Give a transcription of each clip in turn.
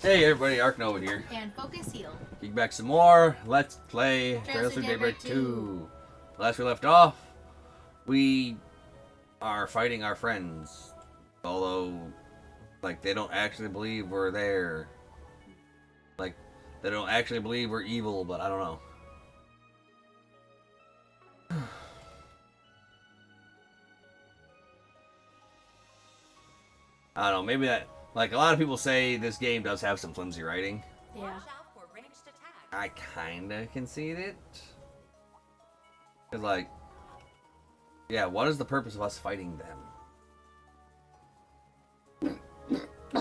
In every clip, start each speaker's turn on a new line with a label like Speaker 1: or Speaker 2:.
Speaker 1: Hey everybody, Ark Nova here.
Speaker 2: And Focus Heal.
Speaker 1: Kick back some more. Let's play Trails through Daybreak 2. Last we left off, we are fighting our friends. Although, like, they don't actually believe we're there. Like, they don't actually believe we're evil, but I don't know. I don't know, maybe that... Like, a lot of people say this game does have some flimsy writing.
Speaker 2: Yeah.
Speaker 1: I kinda concede it. Cause, like... Yeah, what is the purpose of us fighting them?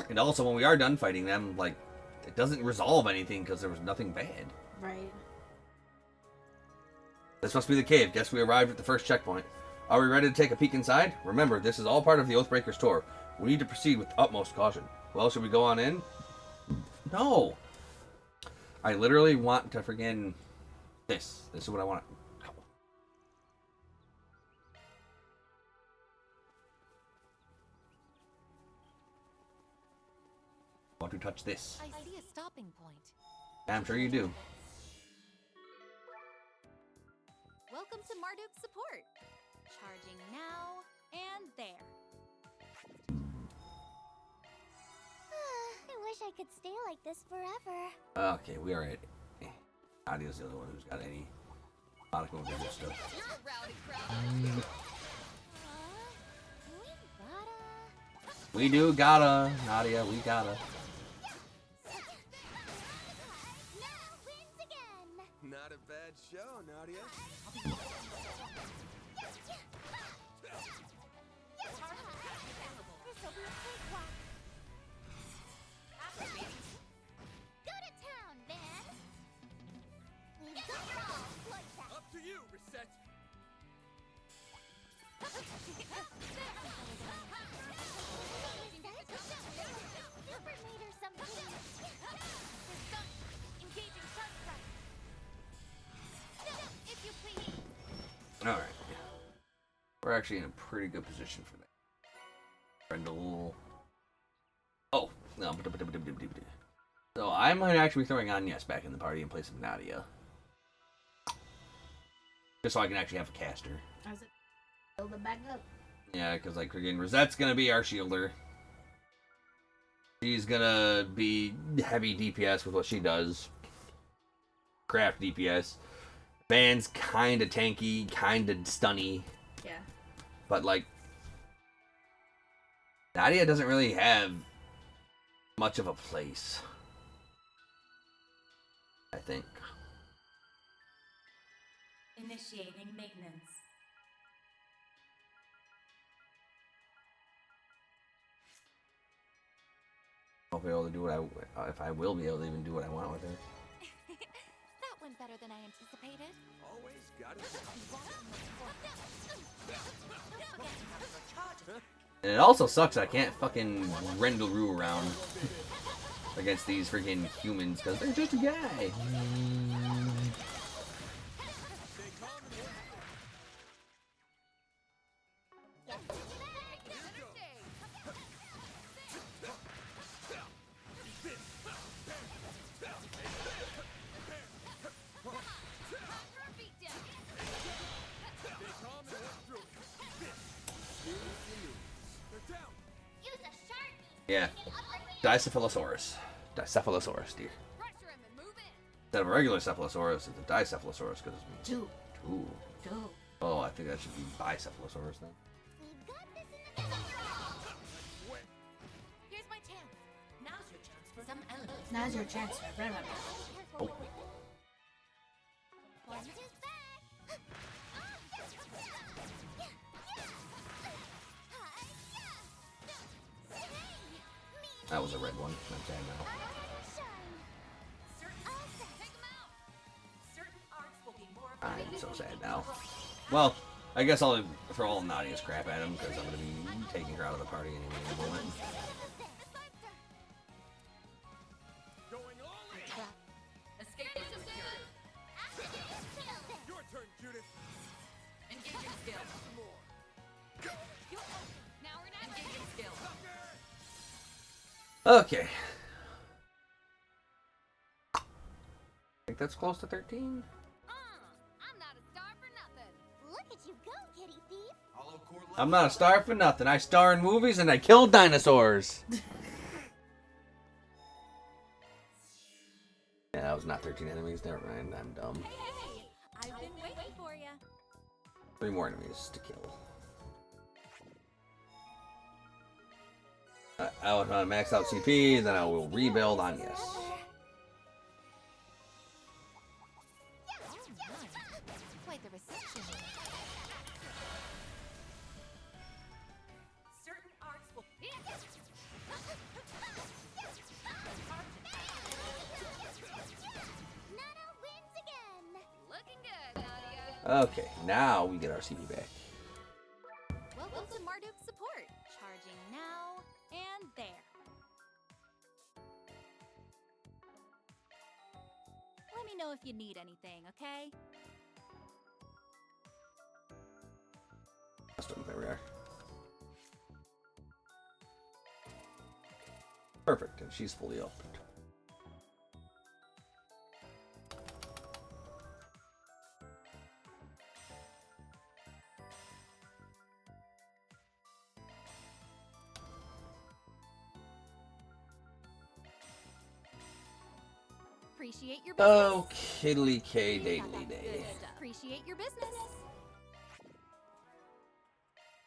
Speaker 1: And also, when we are done fighting them, like, it doesn't resolve anything because there was nothing bad.
Speaker 2: Right.
Speaker 1: This must be the cave. Guess we arrived at the first checkpoint. Are we ready to take a peek inside? Remember, this is all part of the Oathbreaker's tour. We need to proceed with utmost caution. Well, should we go on in? No! I literally want to friggin' this. This is what I want. I want to touch this.
Speaker 3: I see a stopping point.
Speaker 1: I'm sure you do.
Speaker 3: Welcome to Marduk's support. Charging now and there.
Speaker 4: I wish I could stay like this forever.
Speaker 1: Okay, we are at... Nadia's the other one who's got any... Monica will do this stuff.
Speaker 3: You're a rowdy crowd.
Speaker 1: We do gotta, Nadia, we gotta.
Speaker 4: Now wins again.
Speaker 5: Not a bad show, Nadia.
Speaker 4: This'll be a cakewalk. Go to town, man.
Speaker 5: Up to you, Reset.
Speaker 4: Super made or something.
Speaker 3: Engaging shark strike. If you please.
Speaker 1: Alright. We're actually in a pretty good position for that. Brendel. Oh, no. So I'm going to actually be throwing Agnes back in the party in place of Nadia. Just so I can actually have a caster.
Speaker 2: How's it? Build it back up.
Speaker 1: Yeah, because like friggin' Rosette's gonna be our shielder. She's gonna be heavy DPS with what she does. Craft DPS. Van's kinda tanky, kinda stunny.
Speaker 2: Yeah.
Speaker 1: But like Nadia doesn't really have much of a place. I think.
Speaker 3: Initiating maintenance.
Speaker 1: I'll be able to do what if I will be able to even do what I want with her.
Speaker 3: That went better than I anticipated.
Speaker 5: Always got it.
Speaker 1: And it also sucks I can't fucking Rendelroo around against these freaking humans because they're just a guy. Yeah. Dicephalosaurus. Dicephalosaurus, dear. Instead of a regular cephalosaurus, it's a dicephalosaurus because it's
Speaker 2: Two.
Speaker 1: two.
Speaker 2: Two.
Speaker 1: Oh, I think that should be bicephalosaurus then.
Speaker 4: We've got this in the bag.
Speaker 3: Here's my chance. Now's your chance for some elements.
Speaker 2: Now's your chance. Remember.
Speaker 1: Oh.
Speaker 4: Watch his back.
Speaker 1: That was a red one. I'm sad now. I'm so sad now. Well, I guess I'll throw all Nadia's crap at him because I'm going to be taking her out of the party anyway in a moment.
Speaker 3: Escape is secured.
Speaker 5: Your turn, Judith.
Speaker 3: Engaging skill. Now we're not engaging skill.
Speaker 1: Okay. that's close to 13.
Speaker 3: I'm not a star for nothing.
Speaker 4: Look at you go, kitty thief.
Speaker 1: I'm not a star for nothing. I star in movies and I kill dinosaurs. Yeah, that was not 13 enemies. Never mind. I'm dumb.
Speaker 3: Hey, I've been waiting for you.
Speaker 1: 3 more enemies to kill. I will max out CP, then I will rebuild on yes.
Speaker 3: Quite the reception.
Speaker 2: Certain arts will.
Speaker 4: Nana wins again.
Speaker 3: Looking good, Nadia.
Speaker 1: Okay, now we get our CP back.
Speaker 3: Welcome to Marduk support. Charging now and there. Let me know if you need anything, okay?
Speaker 1: Custom, there we are. Perfect, and she's fully opened.
Speaker 3: Appreciate your business.
Speaker 1: Oh, Kiddly K
Speaker 3: You got
Speaker 1: Daily
Speaker 3: that
Speaker 1: Day.
Speaker 3: good stuff. Appreciate your business.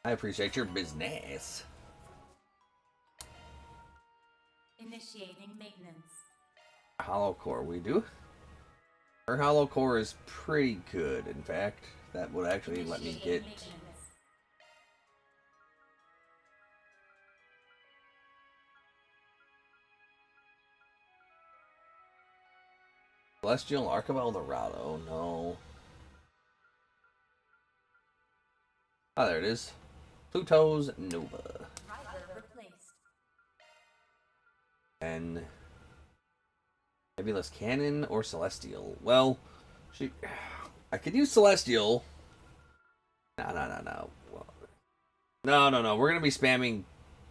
Speaker 1: I appreciate your business.
Speaker 2: Initiating maintenance.
Speaker 1: Hollow core, we do. Her hollow core is pretty good, in fact. That would actually let me get. Celestial Arc of Eldorado, no. Ah, there it is. Pluto's Nova.
Speaker 2: Driver replaced.
Speaker 1: And Nebulous Cannon or Celestial. Well, I could use Celestial. No. Well, no. We're gonna be spamming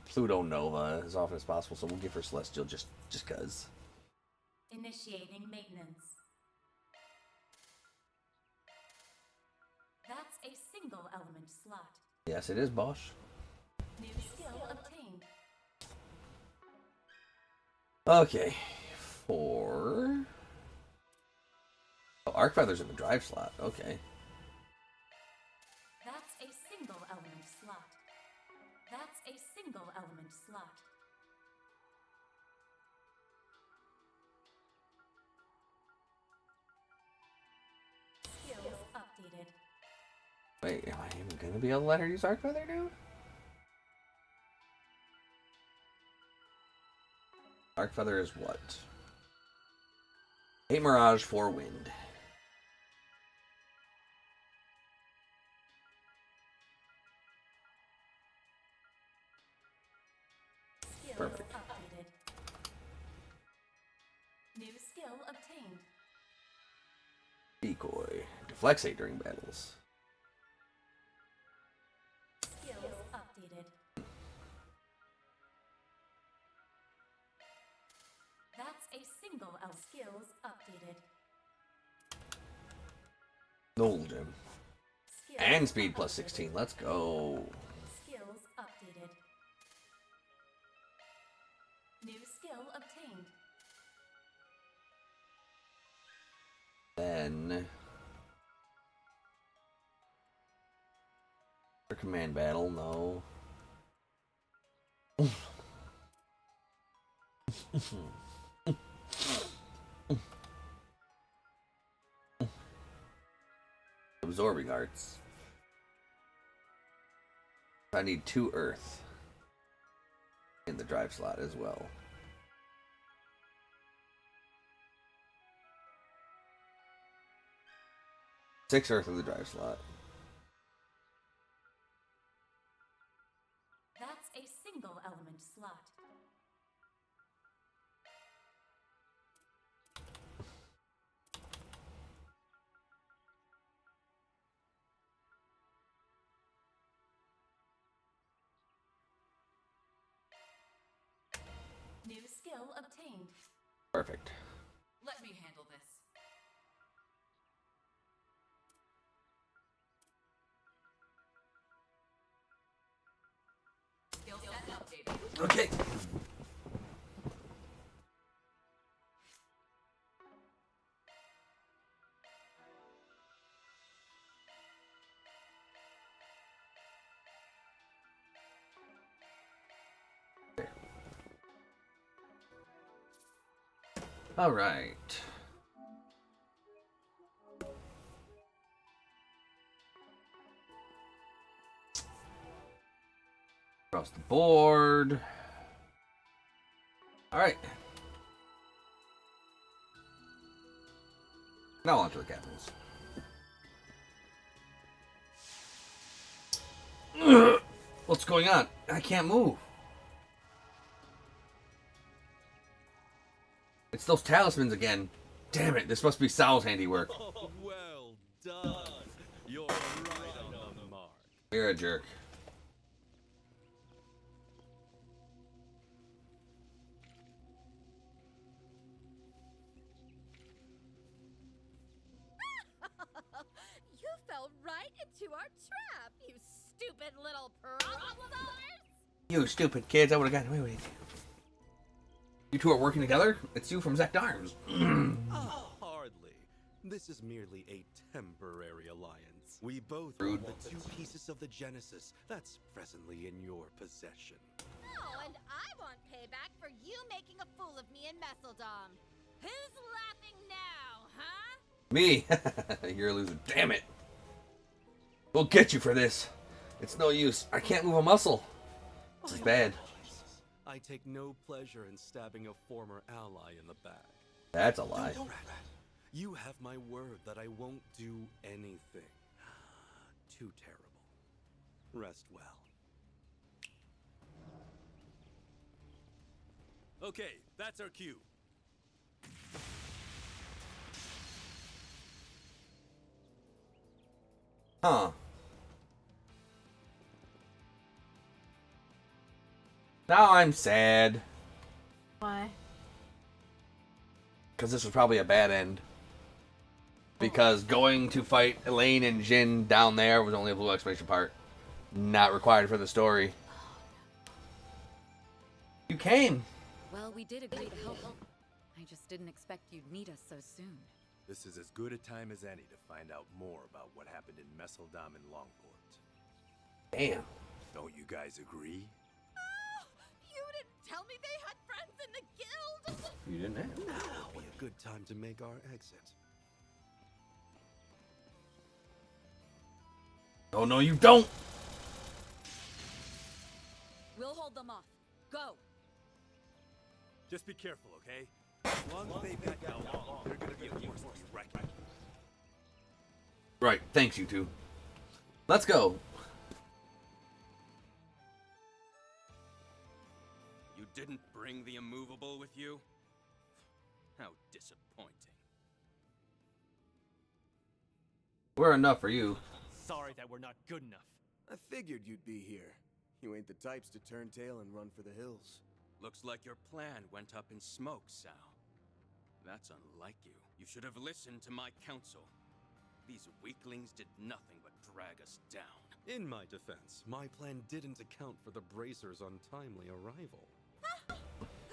Speaker 1: Pluto Nova as often as possible, so we'll give her Celestial just cause.
Speaker 2: Initiating maintenance. That's a single element slot.
Speaker 1: Yes, it is, Bosch.
Speaker 2: New skill obtained.
Speaker 1: Okay, for Arc Feather's in the drive slot. Okay.
Speaker 2: That's a single element slot. That's a single element slot. Skills updated.
Speaker 1: Wait, am I even gonna be able to let her use Arc Feather now? Arc Feather is what? 8 Mirage, 4 Wind.
Speaker 2: Skills
Speaker 1: Perfect.
Speaker 2: updated. New skill obtained.
Speaker 1: Decoy. Deflexate during battles.
Speaker 2: Skills updated. That's a single L. Skills updated.
Speaker 1: Gold Gem.
Speaker 2: Skills
Speaker 1: And speed plus
Speaker 2: updated.
Speaker 1: 16. Let's go.
Speaker 2: Skills updated. New skill obtained.
Speaker 1: Then for command battle, no. Absorbing Arts. I need 2 Earth in the drive slot as well. Six Earth in the drive slot.
Speaker 2: That's a single element slot. New skill obtained.
Speaker 1: Perfect.
Speaker 2: Let me handle this.
Speaker 1: Okay. All right. Across the board. All right. Now on to the captains. What's going on? I can't move. It's those talismans again. Damn it, this must be Sal's handiwork.
Speaker 5: Oh, well done. You're right on the mark.
Speaker 1: You're a jerk.
Speaker 3: You fell right into our trap, you stupid little problem solvers!
Speaker 1: You stupid kids, I would have gotten away with it. You two are working together? It's you from Zach Darms.
Speaker 5: Hardly. This is merely a temporary alliance. We both
Speaker 1: Rude.
Speaker 5: want the 2 pieces of the Genesis that's presently in your possession.
Speaker 3: Oh, and I want payback for you making a fool of me in Messeldom. Who's laughing now, huh?
Speaker 1: Me? You're a loser. Damn it. We'll get you for this. It's no use. I can't move a muscle. This is bad.
Speaker 5: I take no pleasure in stabbing a former ally in the back.
Speaker 1: That's a lie.
Speaker 5: Don't you have my word that I won't do anything too terrible. Rest well. Okay, that's our cue.
Speaker 1: Huh. Now I'm sad.
Speaker 6: Why?
Speaker 1: Because this was probably a bad end. Because going to fight Elaine and Jin down there was only a blue exclamation part. Not required for the story. You came.
Speaker 7: Well, we did agree to help. I just didn't expect you'd need us so soon.
Speaker 8: This is as good a time as any to find out more about what happened in Messeldom and Longport.
Speaker 1: Damn.
Speaker 8: Don't you guys agree?
Speaker 3: You didn't tell me they had friends in the guild!
Speaker 1: You didn't have.
Speaker 5: Now would be a good time to make our exit.
Speaker 1: Oh, no, you don't.
Speaker 7: We'll hold them off. Go!
Speaker 8: Just be careful, okay? As long as they've got Galwong, they're gonna be a force to be reckoned with.
Speaker 1: Right, thanks, you two. Let's go.
Speaker 9: You didn't bring the immovable with you? How disappointing.
Speaker 1: We're enough for you.
Speaker 10: Sorry that we're not good enough.
Speaker 5: I figured you'd be here. You ain't the types to turn tail and run for the hills.
Speaker 9: Looks like your plan went up in smoke, Sal. That's unlike you. You should have listened to my counsel. These weaklings did nothing but drag us down.
Speaker 5: In my defense, my plan didn't account for the Bracer's untimely arrival.
Speaker 3: Who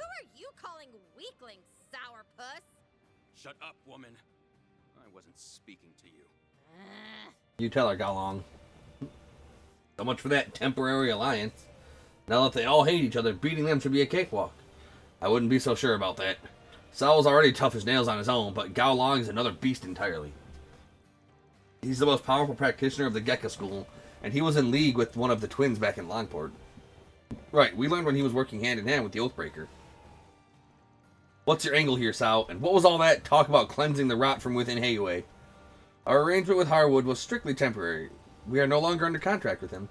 Speaker 3: are you calling weakling, sourpuss?
Speaker 9: Shut up, woman. I wasn't speaking to you.
Speaker 1: You tell her, Galong. So much for that temporary alliance. Now that they all hate each other, beating them should be a cakewalk. I wouldn't be so sure about that. Sal's already tough as nails on his own, but Gao Long is another beast entirely. He's the most powerful practitioner of the Gekka school, and he was in league with one of the twins back in Longport. Right, we learned when he was working hand in hand with the Oathbreaker. What's your angle here, Sal? And what was all that talk about cleansing the rot from within Heiyue? Our arrangement with Harwood was strictly temporary. We are no longer under contract with him.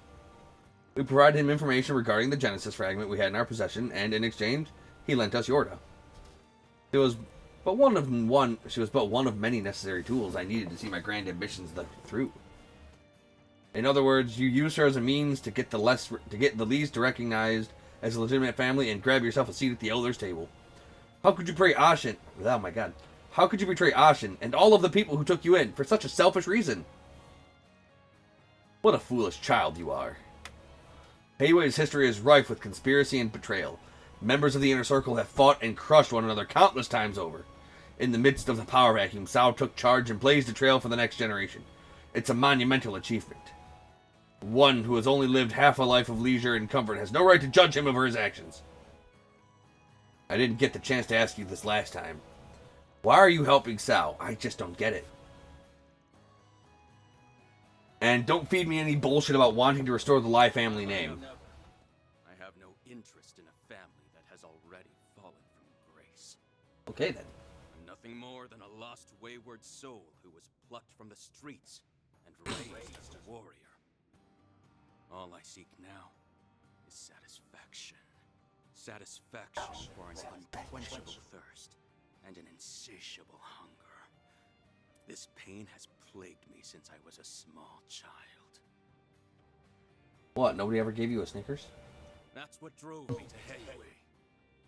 Speaker 1: We provided him information regarding the Genesis fragment we had in our possession, and in exchange, he lent us Yorda. She was but one of many necessary tools I needed to see my grand ambitions through. In other words, you used her as a means to get the least recognized as a legitimate family and grab yourself a seat at the elders' table. How could you betray Ashin? Oh my god. How could you betray Ashin and all of the people who took you in for such a selfish reason? What a foolish child you are. Heyway's history is rife with conspiracy and betrayal. Members of the Inner Circle have fought and crushed one another countless times over. In the midst of the power vacuum, Sao took charge and blazed a trail for the next generation. It's a monumental achievement. One who has only lived half a life of leisure and comfort has no right to judge him for his actions. I didn't get the chance to ask you this last time. Why are you helping Sao? I just don't get it. And don't feed me any bullshit about wanting to restore the Lai family name.
Speaker 9: I have no interest in a family that has already fallen from grace.
Speaker 1: Okay then.
Speaker 9: I'm nothing more than a lost, wayward soul who was plucked from the streets and raised as a warrior. All I seek now is satisfaction. Satisfaction for an unquenchable thirst and an insatiable hunger. This pain has plagued me since I was a small child.
Speaker 1: What, nobody ever gave you a Snickers?
Speaker 9: That's what drove me to Heyway.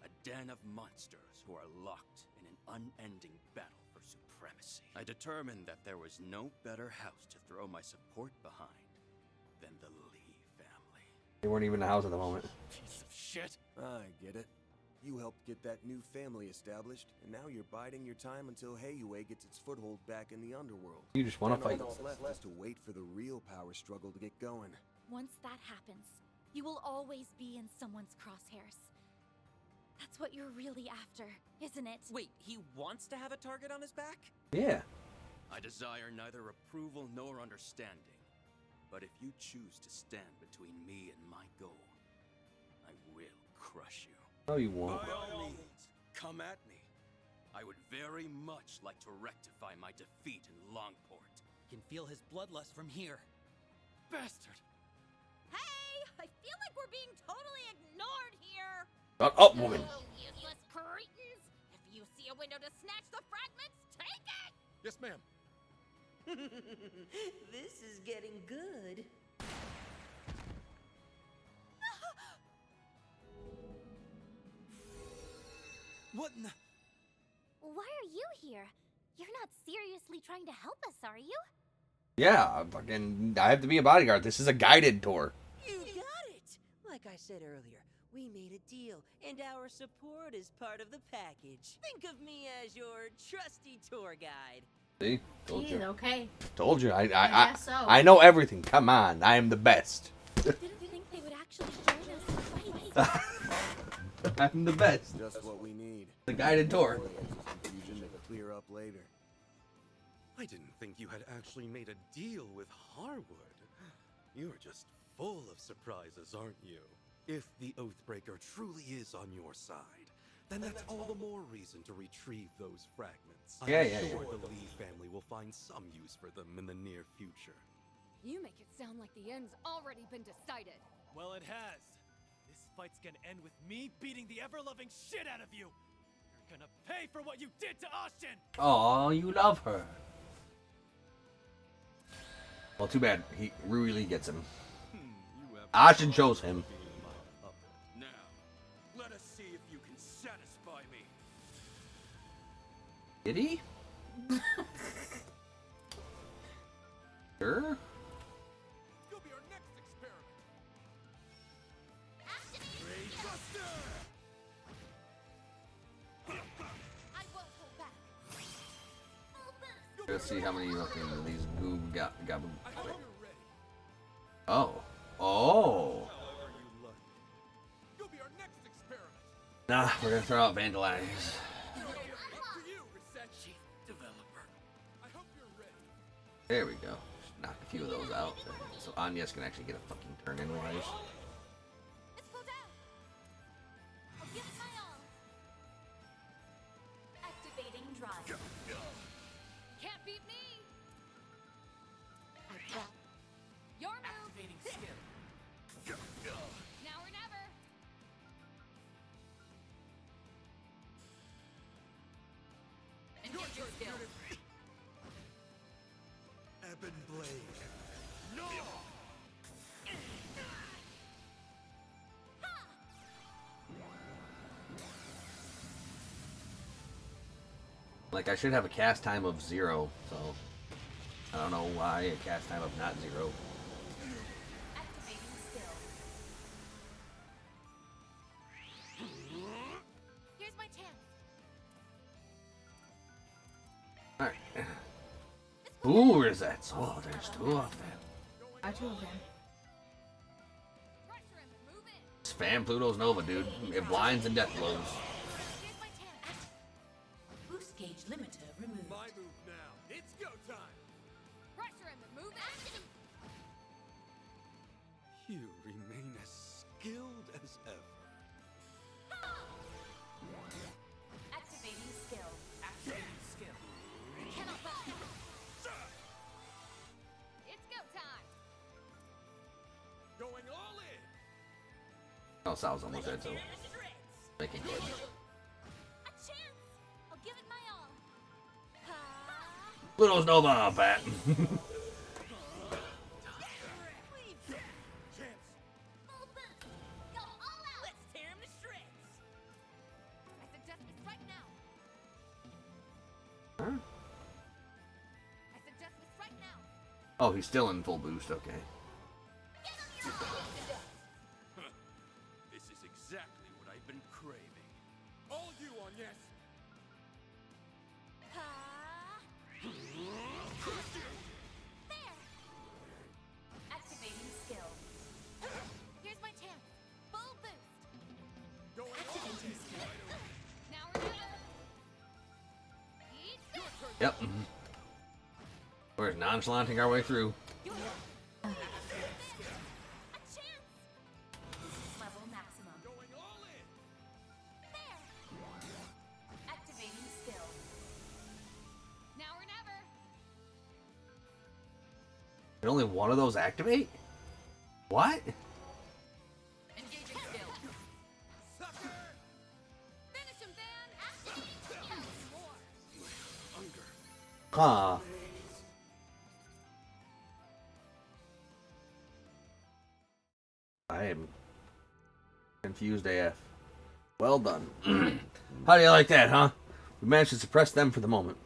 Speaker 9: A den of monsters who are locked in an unending battle for supremacy. I determined that there was no better house to throw my support behind than the Lee family.
Speaker 1: They weren't even in the house at the moment.
Speaker 10: Piece of shit.
Speaker 6: I get it. You helped get that new family established, and now you're biding your time until Heyway gets its foothold back in the underworld.
Speaker 1: You just want to fight.
Speaker 6: All that's left is to wait for the real power struggle to get going.
Speaker 2: Once that happens, you will always be in someone's crosshairs. That's what you're really after, isn't it?
Speaker 11: Wait, he wants to have a target on his back?
Speaker 1: Yeah.
Speaker 9: I desire neither approval nor understanding. But if you choose to stand between me and my goal, I will crush you.
Speaker 1: No, you won't.
Speaker 9: By all means, come at me. I would very much like to rectify my defeat in Longport.
Speaker 11: Can feel his bloodlust from here.
Speaker 10: Bastard.
Speaker 3: Hey, I feel like we're being totally ignored here.
Speaker 1: Shut up, woman.
Speaker 3: Oh, useless cretins. If you see a window to snatch the fragments, take it.
Speaker 8: Yes, ma'am.
Speaker 11: This is getting good.
Speaker 6: What in the...
Speaker 4: Why are you here? You're not seriously trying to help us, are you?
Speaker 1: Yeah, I have to be a bodyguard. This is a guided tour.
Speaker 11: You got it! Like I said earlier, we made a deal, and our support is part of the package. Think of me as your trusty tour guide.
Speaker 1: See? Told you.
Speaker 12: Okay.
Speaker 1: Told you. I
Speaker 12: guess so.
Speaker 1: I know everything. Come on. I am the best.
Speaker 4: Didn't think they would actually join us in fight.
Speaker 1: I'm the best.
Speaker 6: Just what we need.
Speaker 1: The guided tour.
Speaker 6: Confusion to clear up later.
Speaker 5: I didn't think you had actually made a deal with Harwood. You're just full of surprises, aren't you? If the Oathbreaker truly is on your side, then that's all the more reason to retrieve those fragments.
Speaker 1: Yeah.
Speaker 5: I'm sure the Lee family will find some use for them in the near future.
Speaker 7: You make it sound like the end's already been decided.
Speaker 10: Well, it has. This fight's gonna end with me beating the ever-loving shit out of you. You're gonna pay for what you did to Austin.
Speaker 1: Oh, you love her. Well, too bad. He really gets him. Ashen shows him.
Speaker 9: Now, let us see if you can satisfy me.
Speaker 1: Did he? Sure.
Speaker 8: You'll be our next experiment.
Speaker 4: I won't hold back.
Speaker 1: Let's see how many of these goo got.
Speaker 8: I hope you're ready.
Speaker 1: Oh.
Speaker 8: However you like. You'll be our next experiment.
Speaker 1: Nah, we're gonna throw out Vandalize.
Speaker 8: For you, research chief developer. I hope you're ready.
Speaker 1: There we go. Knock a few of those out. So Anya's can actually get a fucking turn in wise.
Speaker 4: Let's go down. I'll give it my all.
Speaker 2: Activating drive.
Speaker 7: Can't beat me! Your move!
Speaker 10: Activating skill.
Speaker 7: Now or never! Enhance your skill.
Speaker 6: Ebon Blade.
Speaker 8: No!
Speaker 1: Like, I should have a cast time of 0, so I don't know why a cast time of not 0.
Speaker 2: Activating skill.
Speaker 1: Alright. Ooh, rosettes. Oh, there's 2 of them.
Speaker 12: Are 2 of them?
Speaker 1: Spam Pluto's Nova, dude. It blinds and death blows.
Speaker 12: Boost gauge limiter removed.
Speaker 8: My move now. It's go time.
Speaker 3: Pressure him. Move it.
Speaker 5: You remain as skilled as ever.
Speaker 12: Activating skill. Activating skill.
Speaker 3: Cannot back. It's go time.
Speaker 8: Going all in.
Speaker 1: Oh, Sal's almost dead, so making good.
Speaker 4: A chance! I'll give it my all.
Speaker 1: Pluto's Nova, Pat.
Speaker 8: Chance.
Speaker 4: Full boost! Go all out!
Speaker 11: Let's tear him to shreds!
Speaker 3: I suggest this right now.
Speaker 1: Huh?
Speaker 3: I suggest this right now.
Speaker 1: Oh, he's still in full boost, okay.
Speaker 9: This is exactly what I've been craving.
Speaker 8: All you on yes.
Speaker 4: There!
Speaker 12: Activating skill.
Speaker 4: Here's my chance. Full boost!
Speaker 8: Going all
Speaker 12: Activating skill.
Speaker 3: Now or never. Eat this.
Speaker 1: Yep. We're nonchalanting our way through.
Speaker 4: A chance!
Speaker 12: Level maximum.
Speaker 8: going all in.
Speaker 4: There!
Speaker 12: Activating skill.
Speaker 3: Now or never.
Speaker 1: Can only one of those activate? What?
Speaker 7: Engaging skill.
Speaker 8: Sucker.
Speaker 3: Finish him, Dan. More.
Speaker 5: Hunger.
Speaker 1: Huh. I am confused AF. Well done. How do you like that, huh? We managed to suppress them for the moment.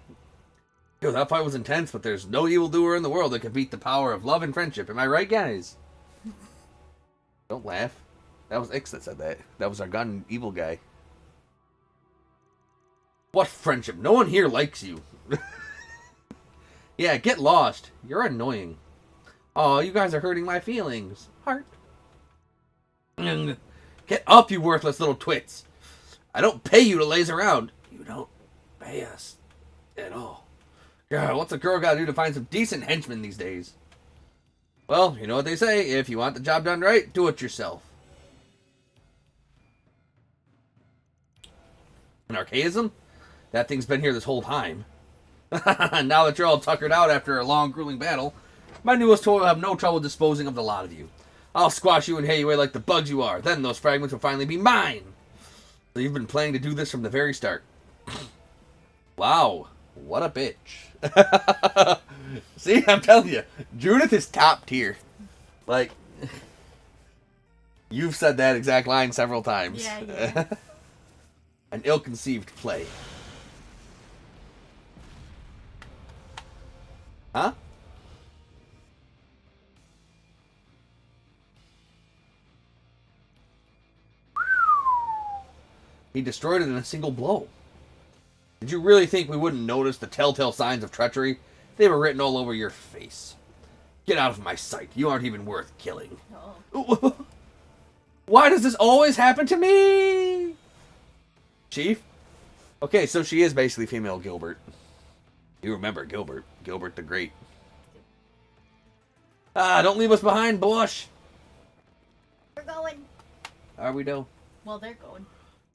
Speaker 1: Yo, that fight was intense, but there's no evildoer in the world that can beat the power of love and friendship. Am I right, guys? Don't laugh. That was Ix that said that. That was our gun evil guy. What friendship? No one here likes you. Yeah, get lost. You're annoying. Oh, you guys are hurting my feelings. Heart. Get up, you worthless little twits. I don't pay you to laze around. You don't pay us at all. God, what's a girl gotta do to find some decent henchmen these days? Well, you know what they say. If you want the job done right, do it yourself. An archaism? That thing's been here this whole time. Now that you're all tuckered out after a long, grueling battle, my newest toy will have no trouble disposing of the lot of you. I'll squash you and hay you away like the bugs you are. Then those fragments will finally be mine. So you've been planning to do this from the very start. Wow. What a bitch. See, I'm telling you, Judith is top tier. Like, you've said that exact line several times.
Speaker 12: Yeah.
Speaker 1: An ill-conceived play. Huh? He destroyed it in a single blow. Did you really think we wouldn't notice the telltale signs of treachery? They were written all over your face. Get out of my sight. You aren't even worth killing.
Speaker 12: Oh.
Speaker 1: Why does this always happen to me? Chief? Okay, so she is basically female Gilbert. You remember Gilbert. Gilbert the Great. Ah, don't leave us behind, Bush.
Speaker 4: We're going.
Speaker 1: Are we, though?
Speaker 12: Well, they're going.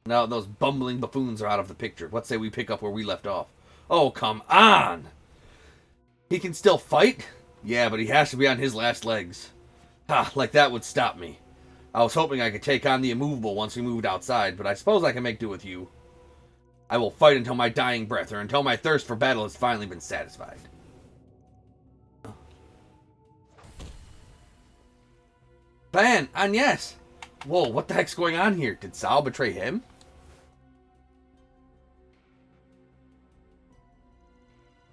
Speaker 1: Now those bumbling buffoons are out of the picture. Let's say we pick up where we left off. Oh, come on! He can still fight? Yeah, but he has to be on his last legs. Ha, like that would stop me. I was hoping I could take on the immovable once we moved outside, but I suppose I can make do with you. I will fight until my dying breath, or until my thirst for battle has finally been satisfied. Plan, and yes! Whoa, what the heck's going on here? Did Sal betray him?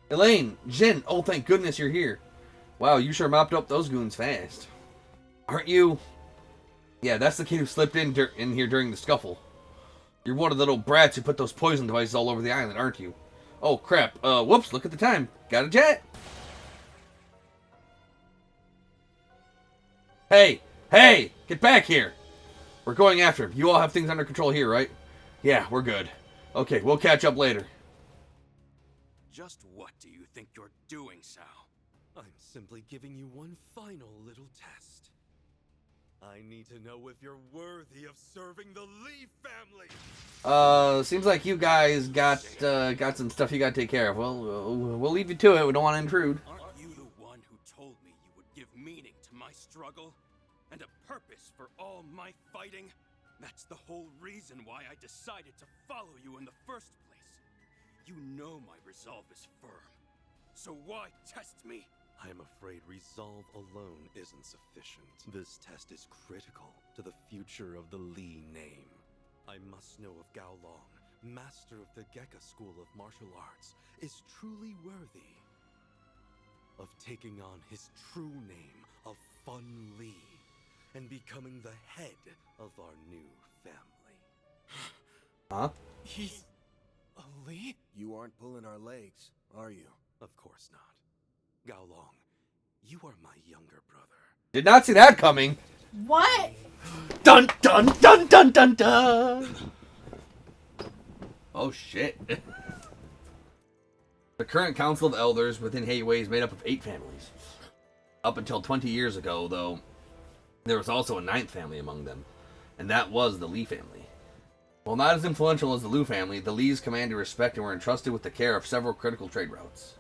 Speaker 1: Elaine, Jin, oh thank goodness you're here. Wow, you sure mopped up those goons fast. Aren't you? Yeah, that's the kid who slipped in here during the scuffle. You're one of the little brats who put those poison devices all over the island, aren't you? Oh, crap. Whoops, look at the time. Got a jet. Hey! Hey! Get back here! We're going after him. You all have things under control here, right? Yeah, we're good. Okay, we'll catch up later.
Speaker 9: Just what do you think you're doing, Sal?
Speaker 5: I'm simply giving you one final little test. I need to know if you're worthy of serving the Lee family.
Speaker 1: Seems like you guys got some stuff you gotta take care of. Well, we'll leave you to it. We don't want to intrude.
Speaker 9: Aren't you the one who told me you would give meaning to my struggle? And a purpose for all my fighting? That's the whole reason why I decided to follow you in the first place. You know my resolve is firm. So why test me?
Speaker 5: I am afraid resolve alone isn't sufficient. This test is critical to the future of the Lee name. I must know if Gao Long, master of the Gekka School of Martial Arts, is truly worthy of taking on his true name of Fun Lee and becoming the head of our new family.
Speaker 1: Huh?
Speaker 10: He's a Lee?
Speaker 6: You aren't pulling our legs, are you?
Speaker 5: Of course not. Gao Long, you are my younger brother.
Speaker 1: Did not see that coming.
Speaker 12: What?
Speaker 1: Dun dun dun dun dun dun. Oh shit. The current Council of Elders within Heiwei is made up of 8 families. Up until 20 years ago, though, there was also a 9th family among them, and that was the Lee family. While not as influential as the Liu family, the Lees commanded respect and were entrusted with the care of several critical trade routes.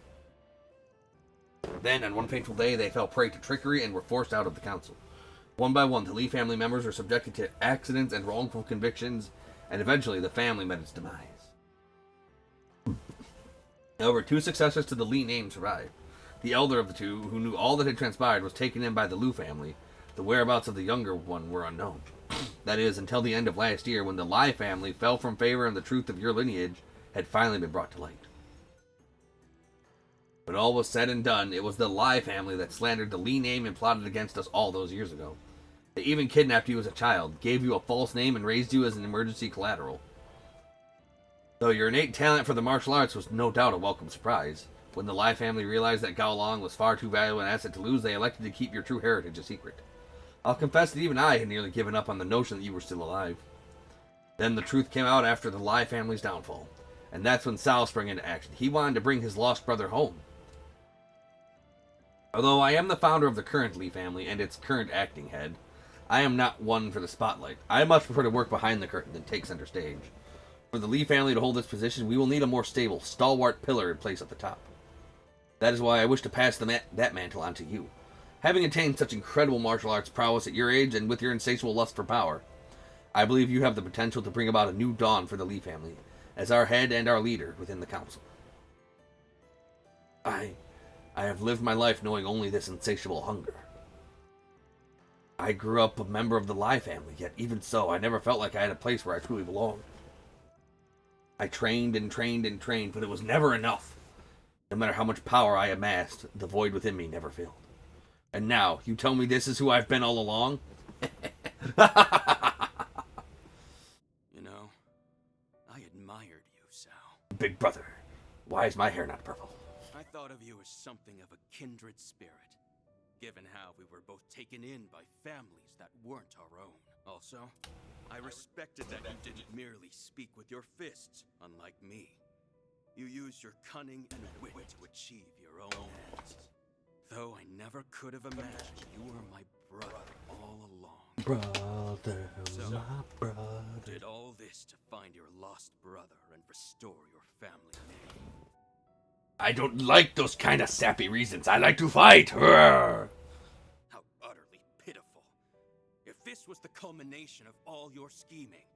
Speaker 1: Then, on one fateful day, they fell prey to trickery and were forced out of the council. One by one, the Lee family members were subjected to accidents and wrongful convictions, and eventually the family met its demise. However, 2 successors to the Lee name survived. The elder of the 2, who knew all that had transpired, was taken in by the Liu family. The whereabouts of the younger one were unknown. That is, until the end of last year, when the Lai family fell from favor and the truth of your lineage had finally been brought to light. When all was said and done, it was the Lai family that slandered the Lee name and plotted against us all those years ago. They even kidnapped you as a child, gave you a false name, and raised you as an emergency collateral. Though your innate talent for the martial arts was no doubt a welcome surprise, when the Lai family realized that Gao Long was far too valuable an asset to lose, they elected to keep your true heritage a secret. I'll confess that even I had nearly given up on the notion that you were still alive. Then the truth came out after the Lai family's downfall, and that's when Sal sprang into action. He wanted to bring his lost brother home. Although I am the founder of the current Lee family and its current acting head, I am not one for the spotlight. I much prefer to work behind the curtain than take center stage. For the Lee family to hold this position, we will need a more stable, stalwart pillar in place at the top. That is why I wish to pass that mantle on to you. Having attained such incredible martial arts prowess at your age and with your insatiable lust for power, I believe you have the potential to bring about a new dawn for the Lee family, as our head and our leader within the council. I have lived my life knowing only this insatiable hunger. I grew up a member of the Lai family, yet even so, I never felt like I had a place where I truly belonged. I trained and trained and trained, but it was never enough. No matter how much power I amassed, the void within me never filled. And now, you tell me this is who I've been all along?
Speaker 9: You know, I admired you, Sal.
Speaker 1: Big brother, why is my hair not purple?
Speaker 9: I thought of you as something of a kindred spirit, given how we were both taken in by families that weren't our own. Also, I respected that you didn't merely speak with your fists, unlike me. You used your cunning and wit to achieve your own ends. Though I never could have imagined you were my brother all along.
Speaker 1: Brother,
Speaker 9: So,
Speaker 1: my brother.
Speaker 9: did all this to find your lost brother and restore your family name.
Speaker 1: I don't like those kind of sappy reasons. I like to fight. Roar.
Speaker 9: How utterly pitiful. If this was the culmination of all your scheming,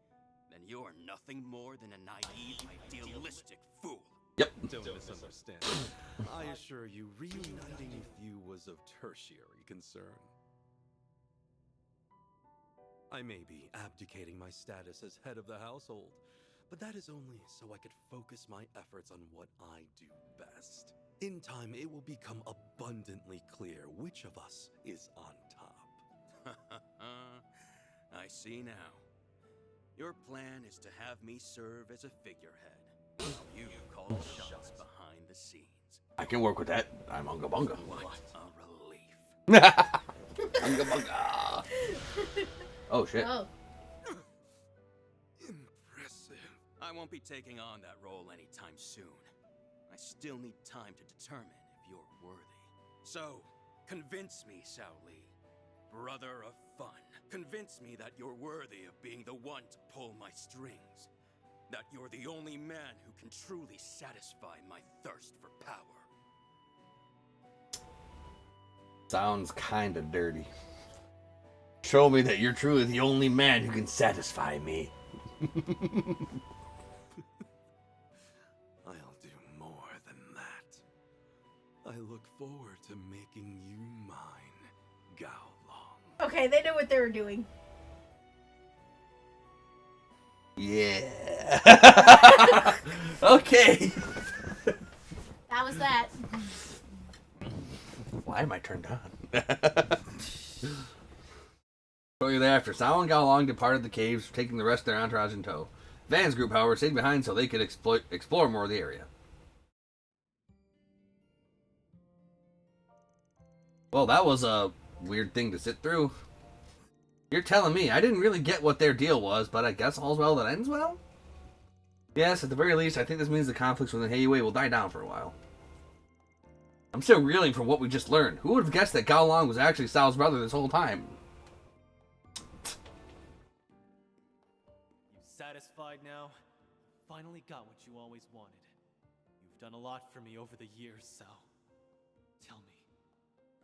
Speaker 9: then you're nothing more than a naive, idealistic fool.
Speaker 1: Yep.
Speaker 5: Don't misunderstand. I assure you, reuniting with you was of tertiary concern. I may be abdicating my status as head of the household, but that is only so I could focus my efforts on what I do best. In time, it will become abundantly clear which of us is on top.
Speaker 9: I see now. Your plan is to have me serve as a figurehead. You call shots, scenes.
Speaker 1: I can work with that. I'm Unga Bunga.
Speaker 9: What a relief.
Speaker 1: Unga Bunga. Oh, shit.
Speaker 12: Oh.
Speaker 5: Impressive.
Speaker 9: I won't be taking on that role anytime soon. I still need time to determine if you're worthy. So, convince me, Sao Li, brother of fun. Convince me that you're worthy of being the one to pull my strings. That you're the only man who can truly satisfy my thirst for power.
Speaker 1: Sounds kinda dirty. Show me that you're truly the only man who can satisfy me.
Speaker 5: I'll do more than that. I look forward to making you mine, Gao Long.
Speaker 12: Okay, they knew what they were doing.
Speaker 1: Yeah. Okay.
Speaker 12: That was that.
Speaker 1: Why am I turned on? Shortly thereafter, Sao and Gao Long departed the caves, taking the rest of their entourage in tow. Van's group, however, stayed behind so they could explore more of the area. Well, that was a weird thing to sit through. You're telling me I didn't really get what their deal was, but I guess all's well that ends well? Yes, at the very least, I think this means the conflicts within Heiyue will die down for a while. I'm still reeling from what we just learned. Who would have guessed that Gao Long was actually Sao's brother this whole time?
Speaker 10: You satisfied now? Finally got what you always wanted. You've done a lot for me over the years, Sao. Tell me,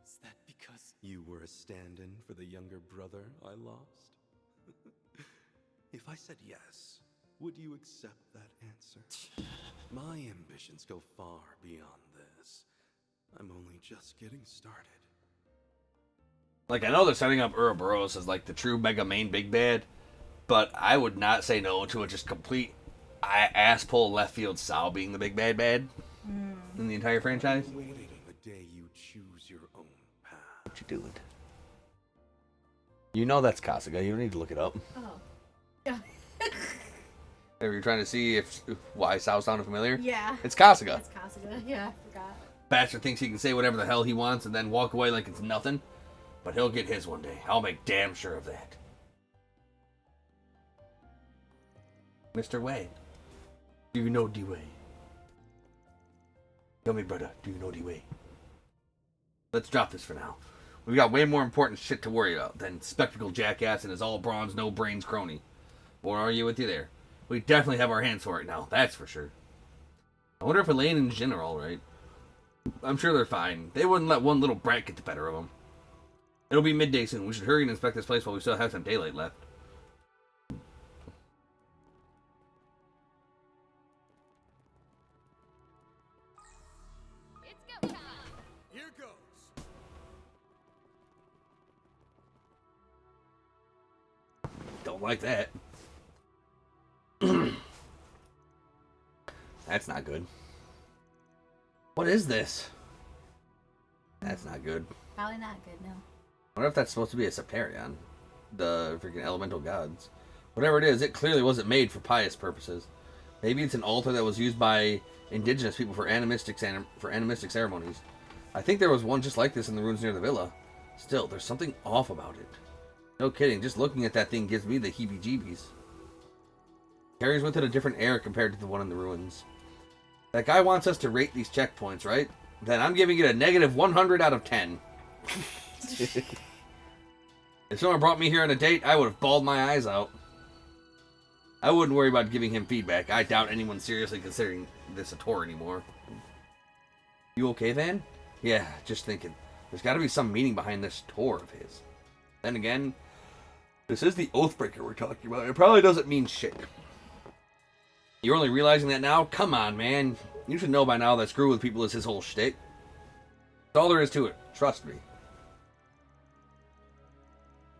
Speaker 10: is that because
Speaker 5: You were a stand-in for the younger brother I lost? If I said yes, would you accept that answer? My ambitions go far beyond this. I'm only just getting started.
Speaker 1: Like, I know they're setting up Ouroboros as, like, the true mega main big bad, but I would not say no to a just complete ass-pull left field Sao being the big bad in the entire franchise.
Speaker 5: Waiting the day you choose your own path.
Speaker 1: What you doing? You know that's Kasuga. You don't need to look it up.
Speaker 12: Oh. Yeah.
Speaker 1: Are you trying to see why Sao sounded familiar?
Speaker 12: Yeah.
Speaker 1: It's Kasuga.
Speaker 12: It's Kasuga. Yeah, I forgot.
Speaker 1: Bastard thinks he can say whatever the hell he wants and then walk away like it's nothing. But he'll get his one day. I'll make damn sure of that. Mr. Wayne, do you know D-Way? Tell me, brother, do you know D-Way? Let's drop this for now. We've got way more important shit to worry about than Spectacle Jackass and his all-bronze, no-brains crony. Won't argue with you there. We definitely have our hands for it now, that's for sure. I wonder if Elaine and Jin are alright. I'm sure they're fine. They wouldn't let one little brat get the better of them. It'll be midday soon. We should hurry and inspect this place while we still have some daylight left.
Speaker 3: It's go time.
Speaker 8: Here goes.
Speaker 1: Don't like that. That's not good. What is this? That's not good.
Speaker 12: Probably not good, no.
Speaker 1: I wonder if that's supposed to be a Septarion. The freaking elemental gods. Whatever it is, it clearly wasn't made for pious purposes. Maybe it's an altar that was used by indigenous people for animistic ceremonies. I think there was one just like this in the ruins near the villa. Still, there's something off about it. No kidding, just looking at that thing gives me the heebie-jeebies. Carries with it a different air compared to the one in the ruins. That guy wants us to rate these checkpoints, right? Then I'm giving it a negative 100 out of 10. If someone brought me here on a date, I would have bawled my eyes out. I wouldn't worry about giving him feedback. I doubt anyone's seriously considering this a tour anymore. You okay, Van? Yeah, just thinking. There's got to be some meaning behind this tour of his. Then again, this is the Oathbreaker we're talking about. It probably doesn't mean shit. You're only realizing that now? Come on, man. You should know by now that screw with people is his whole shtick. That's all there is to it. Trust me.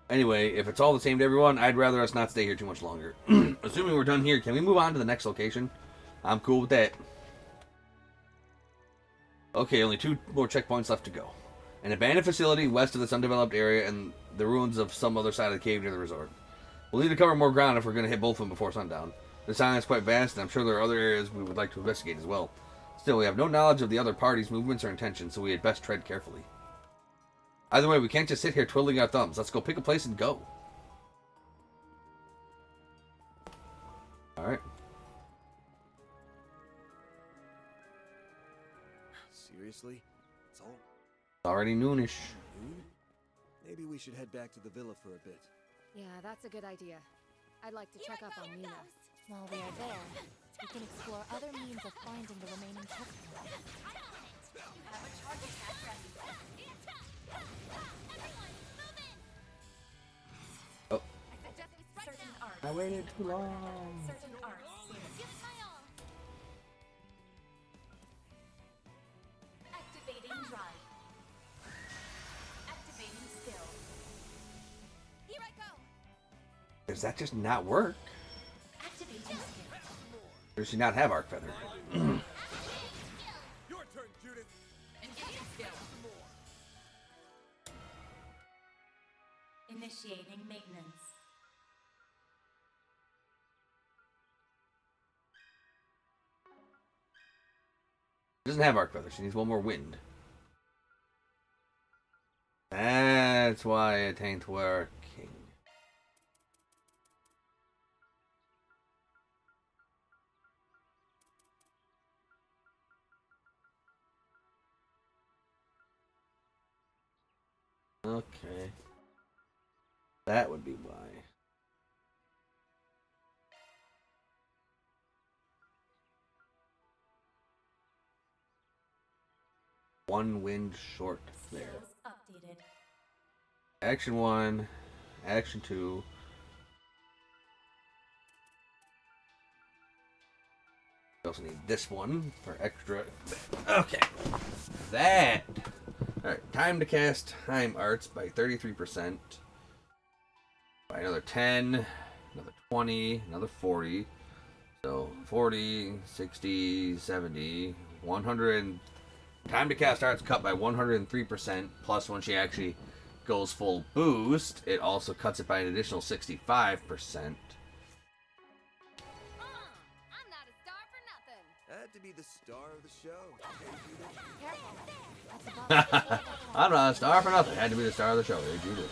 Speaker 1: Anyway, if it's all the same to everyone, I'd rather us not stay here too much longer. Assuming we're done here, can we move on to the next location? I'm cool with that. Okay, only 2 more checkpoints left to go. An abandoned facility west of this undeveloped area and the ruins of some other side of the cave near the resort. We'll need to cover more ground if we're going to hit both of them before sundown. This island is quite vast, and I'm sure there are other areas we would like to investigate as well. Still, we have no knowledge of the other party's movements or intentions, so we had best tread carefully. Either way, we can't just sit here twiddling our thumbs. Let's go pick a place and go. Alright.
Speaker 6: Seriously? It's
Speaker 1: already noonish.
Speaker 6: noon? Maybe we should head back to the villa for a bit.
Speaker 7: Yeah, that's a good idea. I'd like to check up on Mina.
Speaker 4: While we are there, we can explore other means of finding the remaining checkpoints.
Speaker 1: Oh.
Speaker 4: Certain arts.
Speaker 1: I waited too long.
Speaker 4: Certain arts. Activating drive. Activating skill.
Speaker 3: Here I go.
Speaker 1: Does that just not work?
Speaker 4: Activating skill.
Speaker 1: Or does she not have Arc Feather?
Speaker 8: Your turn, Judith.
Speaker 3: Engaging skill.
Speaker 4: Initiating maintenance.
Speaker 1: She doesn't have Arc Feather. She needs one more wind. That's why it ain't working. Okay. That would be why. One wind short there.
Speaker 4: Updated.
Speaker 1: Action 1, Action 2. We also need this one for extra. Okay. That. Alright, time to cast Time Arts by 33%. By another 10, another 20, another 40. So 40, 60, 70, 100. Time to cast Arts cut by 103%. Plus, when she actually goes full boost, it also cuts it by an additional 65%.
Speaker 3: I'm not a star for nothing.
Speaker 6: Had to be the star of the show.
Speaker 1: I'm not a star for nothing. Had to be the star of the show. Hey, Judith.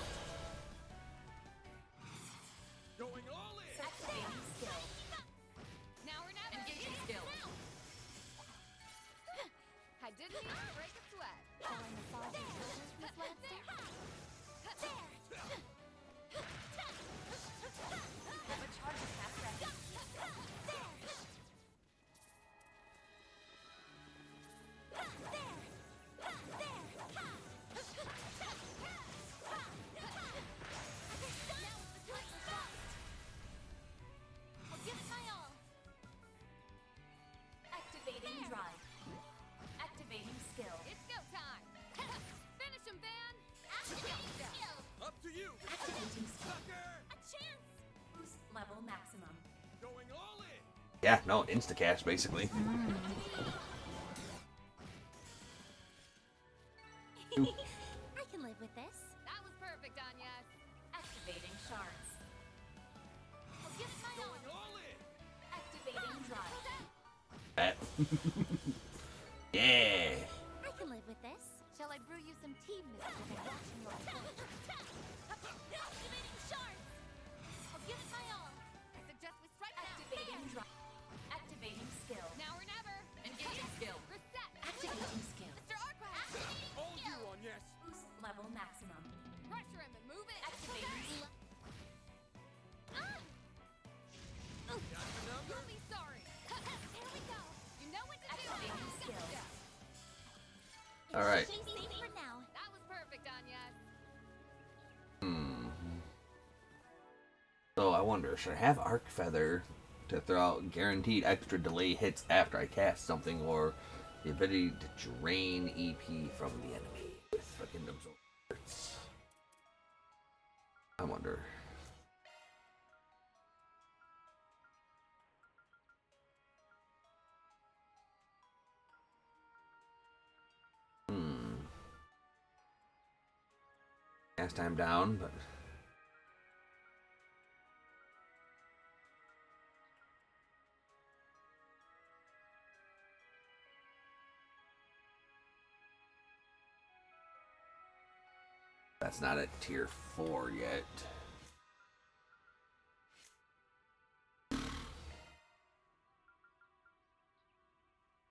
Speaker 8: Going all in.
Speaker 4: Activating skill.
Speaker 3: Now we're not engaging skill. I didn't even break a sweat.
Speaker 4: Shall I massage your shoulders, Miss Lancer? Have a charge attack ready.
Speaker 3: I'll give it my all.
Speaker 4: Activating drive. Activating skill.
Speaker 3: It's go time. Finish him, Van. Activating skill.
Speaker 8: Up to you.
Speaker 4: Activating skill.
Speaker 8: Sucker.
Speaker 3: A chance.
Speaker 4: Boost level maximum.
Speaker 8: Going all in.
Speaker 1: Yeah, no, instacast basically.
Speaker 4: I can live with this.
Speaker 3: That was perfect, Anya.
Speaker 4: Activating shards.
Speaker 3: I'll give it my all.
Speaker 8: Going all in.
Speaker 4: Activating drive.
Speaker 1: That. Yeah.
Speaker 4: I can live with this.
Speaker 3: Shall I brew you some tea, Miss?
Speaker 4: Watching your approach.
Speaker 3: Activating shards. I'll give it my all. I suggest we strike now.
Speaker 4: Activating drive. Activating skill.
Speaker 3: Now or never. Engaging skill. Reset.
Speaker 4: Activating skill.
Speaker 3: Mr. Arquette. Activating
Speaker 8: All you
Speaker 3: skill.
Speaker 8: on yes.
Speaker 4: Boost level maximum.
Speaker 3: Pressure him and move it.
Speaker 4: Activating skill.
Speaker 3: You'll be sorry. Here we go. You know what to do.
Speaker 4: Activating skill.
Speaker 1: All right.
Speaker 4: Safe for now.
Speaker 3: That was perfect, Anya.
Speaker 1: So I wonder, should I have Arc Feather to throw out guaranteed extra delay hits after I cast something, or the ability to drain EP from the enemy with fucking absorb hits? I wonder. Cast time down, but That's not at tier 4 yet.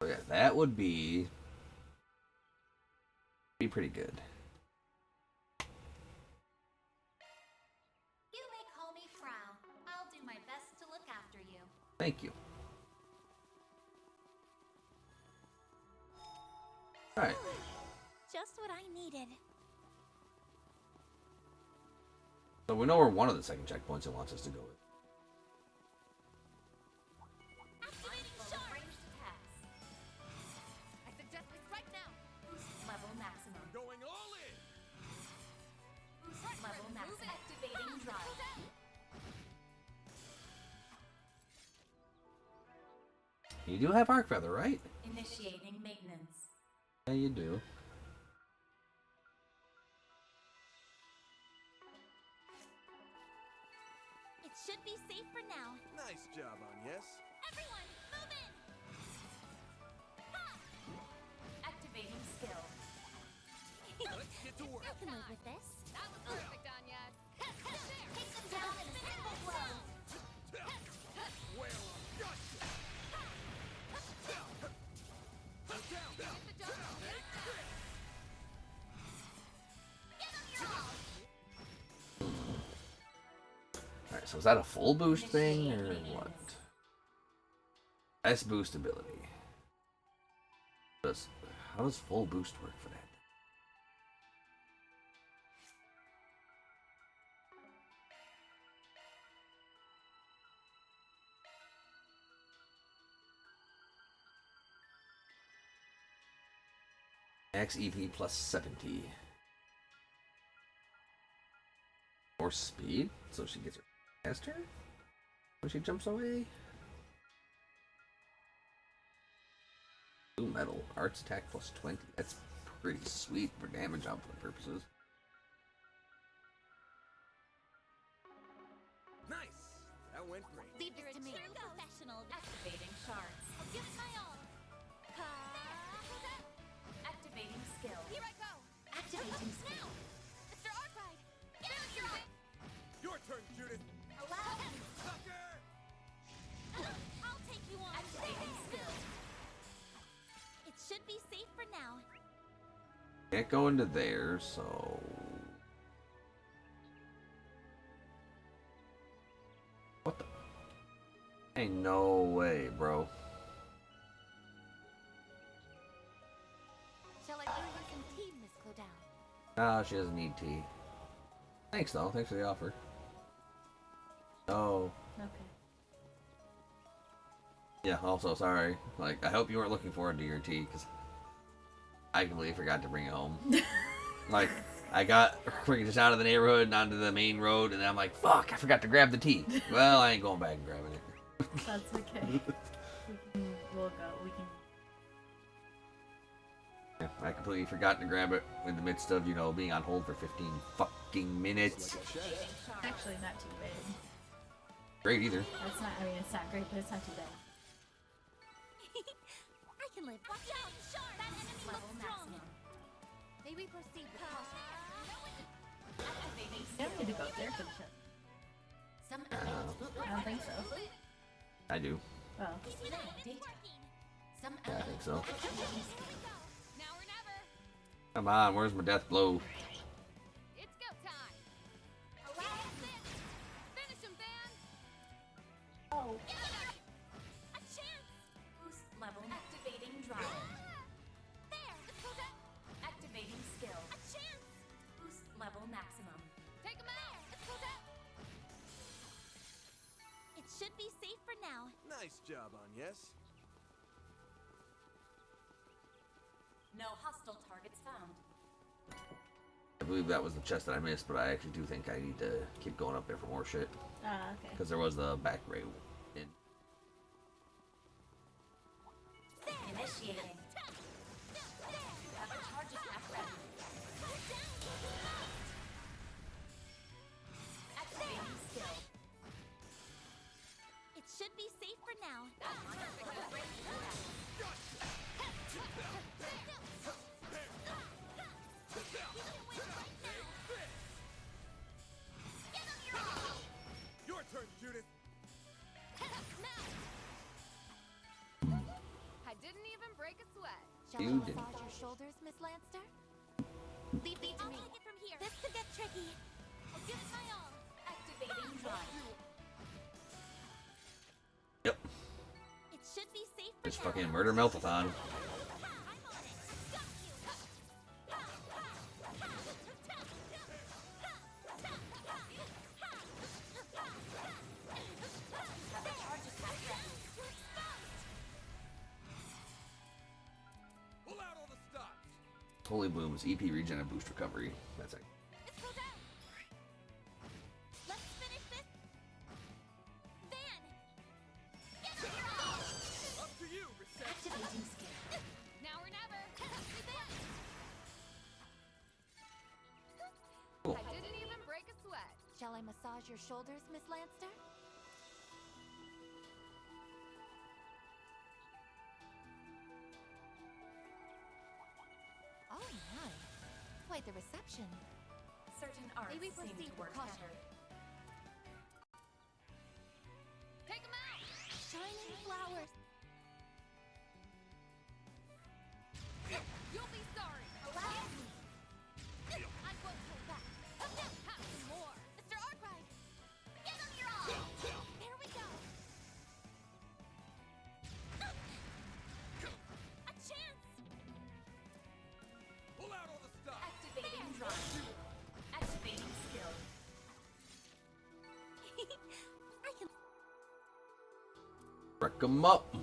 Speaker 1: So yeah, that would be pretty good.
Speaker 4: You may call me Frau. I'll do my best to look after you.
Speaker 1: Thank you. Alright.
Speaker 4: Just what I needed.
Speaker 1: So we know where one of the second checkpoints it wants us to go with.
Speaker 4: Activating sharp.
Speaker 3: I suggest we strike now.
Speaker 4: Boost level maximum.
Speaker 8: Going all in.
Speaker 4: Boost level maximum. Activating drive.
Speaker 1: You do have Arc Feather, right?
Speaker 4: Initiating maintenance.
Speaker 1: Yeah, you do.
Speaker 4: It should be safe for now.
Speaker 6: Nice job, Agnes.
Speaker 4: Everyone, move in! Ha! Activating skill.
Speaker 8: Let's get to work.
Speaker 4: I can live with this.
Speaker 3: That was perfect, Anya.
Speaker 4: Take them down in a single blow.
Speaker 8: Well, gotcha.
Speaker 1: Alright, so is that a full boost thing or what? S boost ability. How does full boost work for that? Max EP plus 70. More speed, so she gets her faster when she jumps away. Blue metal, arts attack plus 20. That's pretty sweet for damage output purposes.
Speaker 6: Nice. That went great.
Speaker 4: Leave this to me. True professional. Activating shards.
Speaker 3: I'll give it my all.
Speaker 4: Activating skill.
Speaker 3: Here I go.
Speaker 4: Activating skill.
Speaker 3: Mr. Arkwright. Get it, Judith.
Speaker 8: Your turn, Judith.
Speaker 4: Allow me.
Speaker 8: Sucker!
Speaker 4: I'll take you on. Activating skill. It should be safe for now.
Speaker 1: Can't go into there, so what the? Ain't no way, bro.
Speaker 4: Shall I bring you some tea, Miss Clodagh?
Speaker 1: Ah, she doesn't need tea. Thanks, though. Thanks for the offer. Oh.
Speaker 12: Okay.
Speaker 1: Yeah, also, sorry. Like, I hope you weren't looking forward to your tea, because I completely forgot to bring it home. Like, I got freaking just out of the neighborhood and onto the main road, and then I'm like, fuck, I forgot to grab the tea. Well, I ain't going back and grabbing it.
Speaker 12: That's okay. We'll go. We can.
Speaker 1: Yeah, I completely forgot to grab it in the midst of, you know, being on hold for 15 fucking minutes.
Speaker 12: Actually, not too bad.
Speaker 1: Great either.
Speaker 12: That's not. I mean, it's not great, but it's not too bad.
Speaker 4: I can live. Watch out! Sharp! That enemy level maximum. May we proceed with caution? Activating
Speaker 12: You don't need to go up there for the show.
Speaker 4: some enemies will
Speaker 12: I don't think so.
Speaker 1: I do.
Speaker 12: Oh.
Speaker 4: Some
Speaker 1: Yeah, I think so.
Speaker 3: Now or never.
Speaker 1: Come on, where's my death blow?
Speaker 3: It's go time. Finish him, Van.
Speaker 12: Oh.
Speaker 4: A chance. Boost level. Activating drive. There. Activating skill. A chance. Boost level maximum.
Speaker 3: Take him out.
Speaker 4: It should be safe for now.
Speaker 6: Nice job, Agnes.
Speaker 4: No hostile targets found.
Speaker 1: I believe that was the chest that I missed, but I actually do think I need to keep going up there for more shit.
Speaker 12: Ah, okay.
Speaker 1: Because there was the back rail in.
Speaker 4: Initiating. Have the charges back ready. Activating skill. It should be safe for now.
Speaker 3: break a sweat.
Speaker 2: Shall I
Speaker 1: You didn't.
Speaker 2: massage your shoulders, Miss Lanster? Leave me to me.
Speaker 4: Take it from here.
Speaker 2: This could get tricky.
Speaker 4: I'll give it my all. Activating drive.
Speaker 1: Yep.
Speaker 4: It should be safe for
Speaker 1: Just fucking murder meltathon.
Speaker 8: Pull out all the stops.
Speaker 1: Holy blooms, EP regen and boost recovery. That's it.
Speaker 4: Let's go down. Let's finish this. Van. Get on your own.
Speaker 8: Up to you, reset.
Speaker 4: Activating skill.
Speaker 3: Now or never.
Speaker 1: Cool.
Speaker 3: I didn't even break a sweat.
Speaker 2: Shall I massage your shoulders, Miss Lanster? Oh my. Quite the reception.
Speaker 4: Certain arts
Speaker 2: May we
Speaker 4: seem
Speaker 2: proceed
Speaker 4: to
Speaker 2: with
Speaker 4: work
Speaker 2: caution?
Speaker 4: better.
Speaker 3: Take him out.
Speaker 2: Shining flowers.
Speaker 3: You'll be sorry.
Speaker 2: Allow me.
Speaker 3: I won't hold back. Have some more.
Speaker 2: Mr. Arkwright. Get on your own. There we go.
Speaker 4: A chance.
Speaker 8: Pull out all the stops.
Speaker 4: Activating drive. Activating skill.
Speaker 2: I can.
Speaker 1: Wreck 'em up.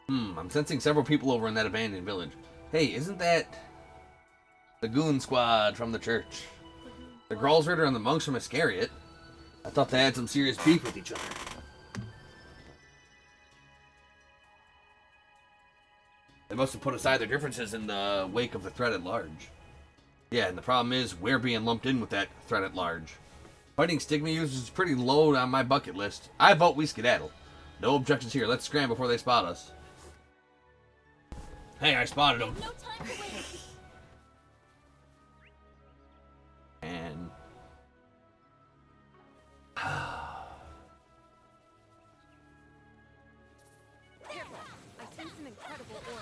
Speaker 1: I'm sensing several people over in that abandoned village. Hey, isn't that the goon squad from the church? The Gralsritter and the monks from Iscariot? I thought they had some serious beef with each other. They must have put aside their differences in the wake of the threat at large. Yeah, and the problem is, we're being lumped in with that threat at large. Fighting stigma users is pretty low on my bucket list. I vote we skedaddle. No objections here. Let's scram before they spot us. Hey, I spotted them.
Speaker 4: No time to waste.
Speaker 1: And
Speaker 7: Careful. I sense an incredible aura.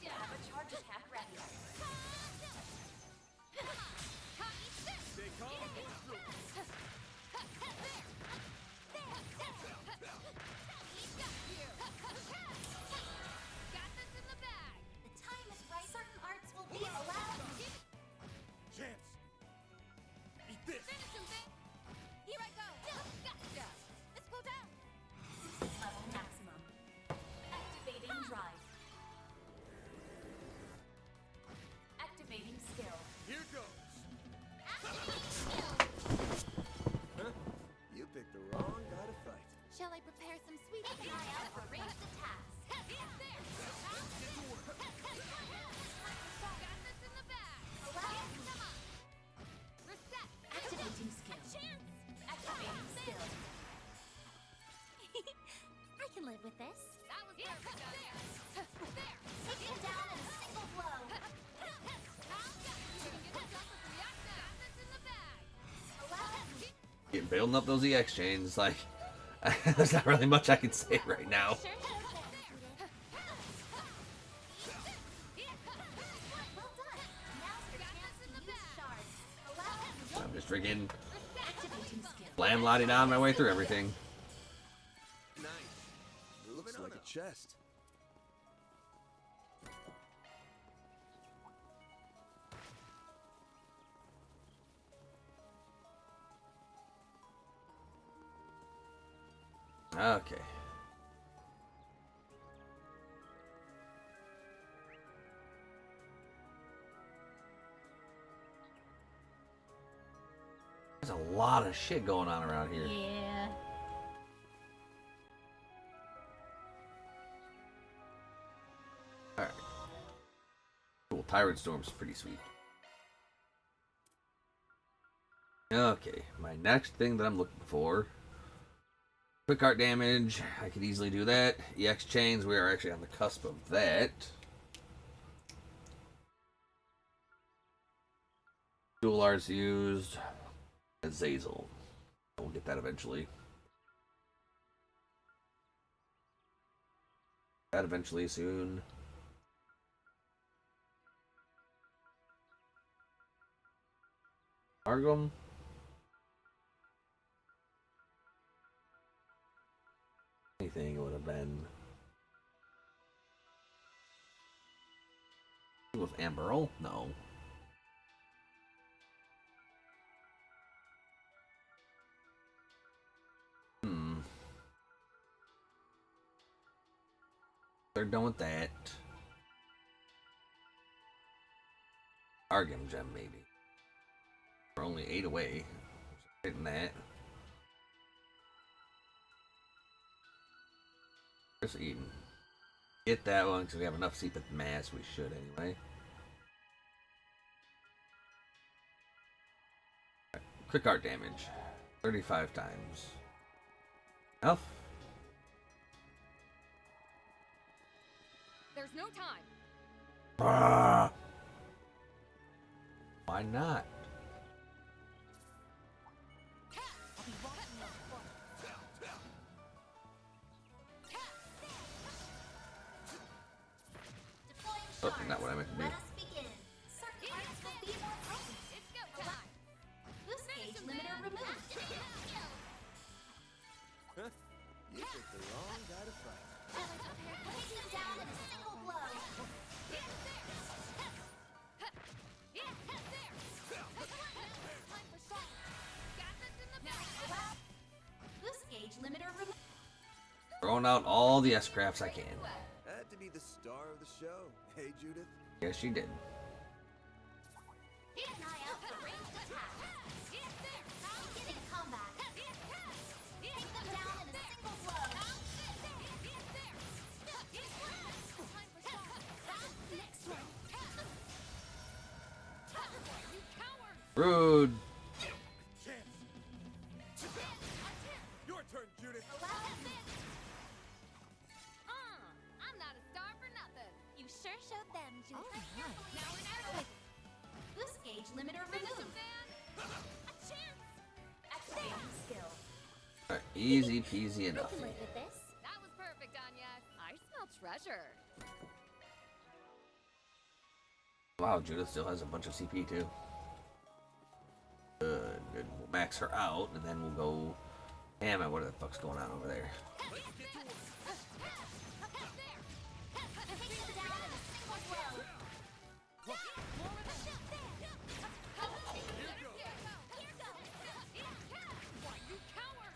Speaker 4: Have a charge attack ready.
Speaker 8: Stay calm.
Speaker 3: Got this in the bag.
Speaker 4: The time is right. Certain arts will be allowed.
Speaker 8: Chance. Eat this.
Speaker 3: Finish him, Vic. Here I go. Gotcha.
Speaker 4: Let's go down. Level maximum. Activating drive. Activating skill.
Speaker 8: Here goes.
Speaker 6: You picked the wrong guy to fight.
Speaker 2: Shall I prepare some sweet
Speaker 4: Keep an eye out for ranged attacks.
Speaker 3: Got this in the bag.
Speaker 4: Allow me.
Speaker 3: Come on. Reset.
Speaker 4: Activating skill.
Speaker 3: Chance.
Speaker 4: Activating skill.
Speaker 2: I can live with this.
Speaker 3: That was perfect. There.
Speaker 4: Take him down in a single blow.
Speaker 1: Getting building up those EX chains, like there's not really much I can say right now.
Speaker 4: Well done. Now's your chance to use shards. Allow me.
Speaker 1: I'm just freaking
Speaker 4: Activating skill.
Speaker 1: blam lottie down my way through everything.
Speaker 5: Nice.
Speaker 6: Looks like a chest.
Speaker 1: Okay. There's a lot of shit going on around here.
Speaker 12: Yeah.
Speaker 1: Alright. Cool, Tyrant Storm's pretty sweet. Okay, my next thing that I'm looking for. Quick art damage, I could easily do that. EX chains, we are actually on the cusp of that. Dual arts used. Azazel. We'll get that eventually. That eventually soon. Argum. Anything it would have been. With Amberl? No. They're done with that. Argum gem, maybe. We're only 8 away. Getting that. Just eating. Get that one because we have enough Seepeth mass. We should anyway. Right. Quick art damage. 35 times. Enough.
Speaker 4: There's no time.
Speaker 1: Why not? Oh, not what I meant to do.
Speaker 4: Let us begin. Certain arts will be more potent. It's go time. Boost gauge limiter removed.
Speaker 6: Huh? You picked the wrong guy to fight.
Speaker 4: Take them down in a single blow. Boost gauge limiter removed.
Speaker 1: Throwing out all the S-crafts I can.
Speaker 6: Had to be the star of the show. Hey, Judith.
Speaker 1: Yes, she did.
Speaker 4: Keep an eye out for ranged attacks. Beginning combat. Take them down in a single blow. Next one. You coward!
Speaker 1: Rude.
Speaker 8: Your turn, Judith.
Speaker 3: I'm not a star for nothing.
Speaker 4: You sure showed them, Judith.
Speaker 3: Now we're not
Speaker 4: Boost gauge limiter removed. A chance. Activate skill.
Speaker 1: Right, easy peasy enough.
Speaker 4: Live with this.
Speaker 3: That was perfect, Anya. I smell treasure.
Speaker 1: Wow, Judith still has a bunch of CP too. Good, good. We'll max her out, and then we'll go. Damn it, what the fuck's going on over there?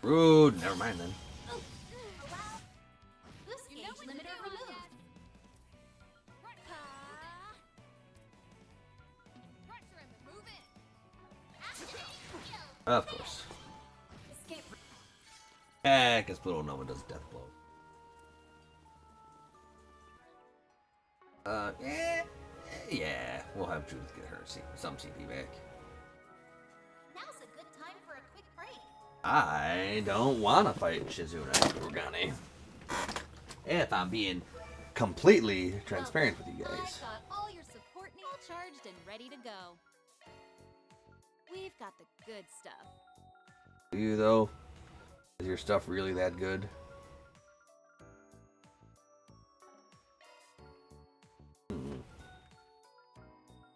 Speaker 1: Rude. Never mind then.
Speaker 4: Boost gauge limiter removed.
Speaker 3: Pressure him and move in.
Speaker 1: Of course.
Speaker 4: Escape.
Speaker 1: Yeah, because Pluto Nova does death blow. Yeah, we'll have Judith get her some CP back.
Speaker 4: Now's a good time for a quick break.
Speaker 1: I don't want to fight Shizuna and Kurogane. If I'm being completely transparent with you guys.
Speaker 2: I've got all your support needs charged and ready to go. We've got the good stuff.
Speaker 1: Do you though? Is your stuff really that good?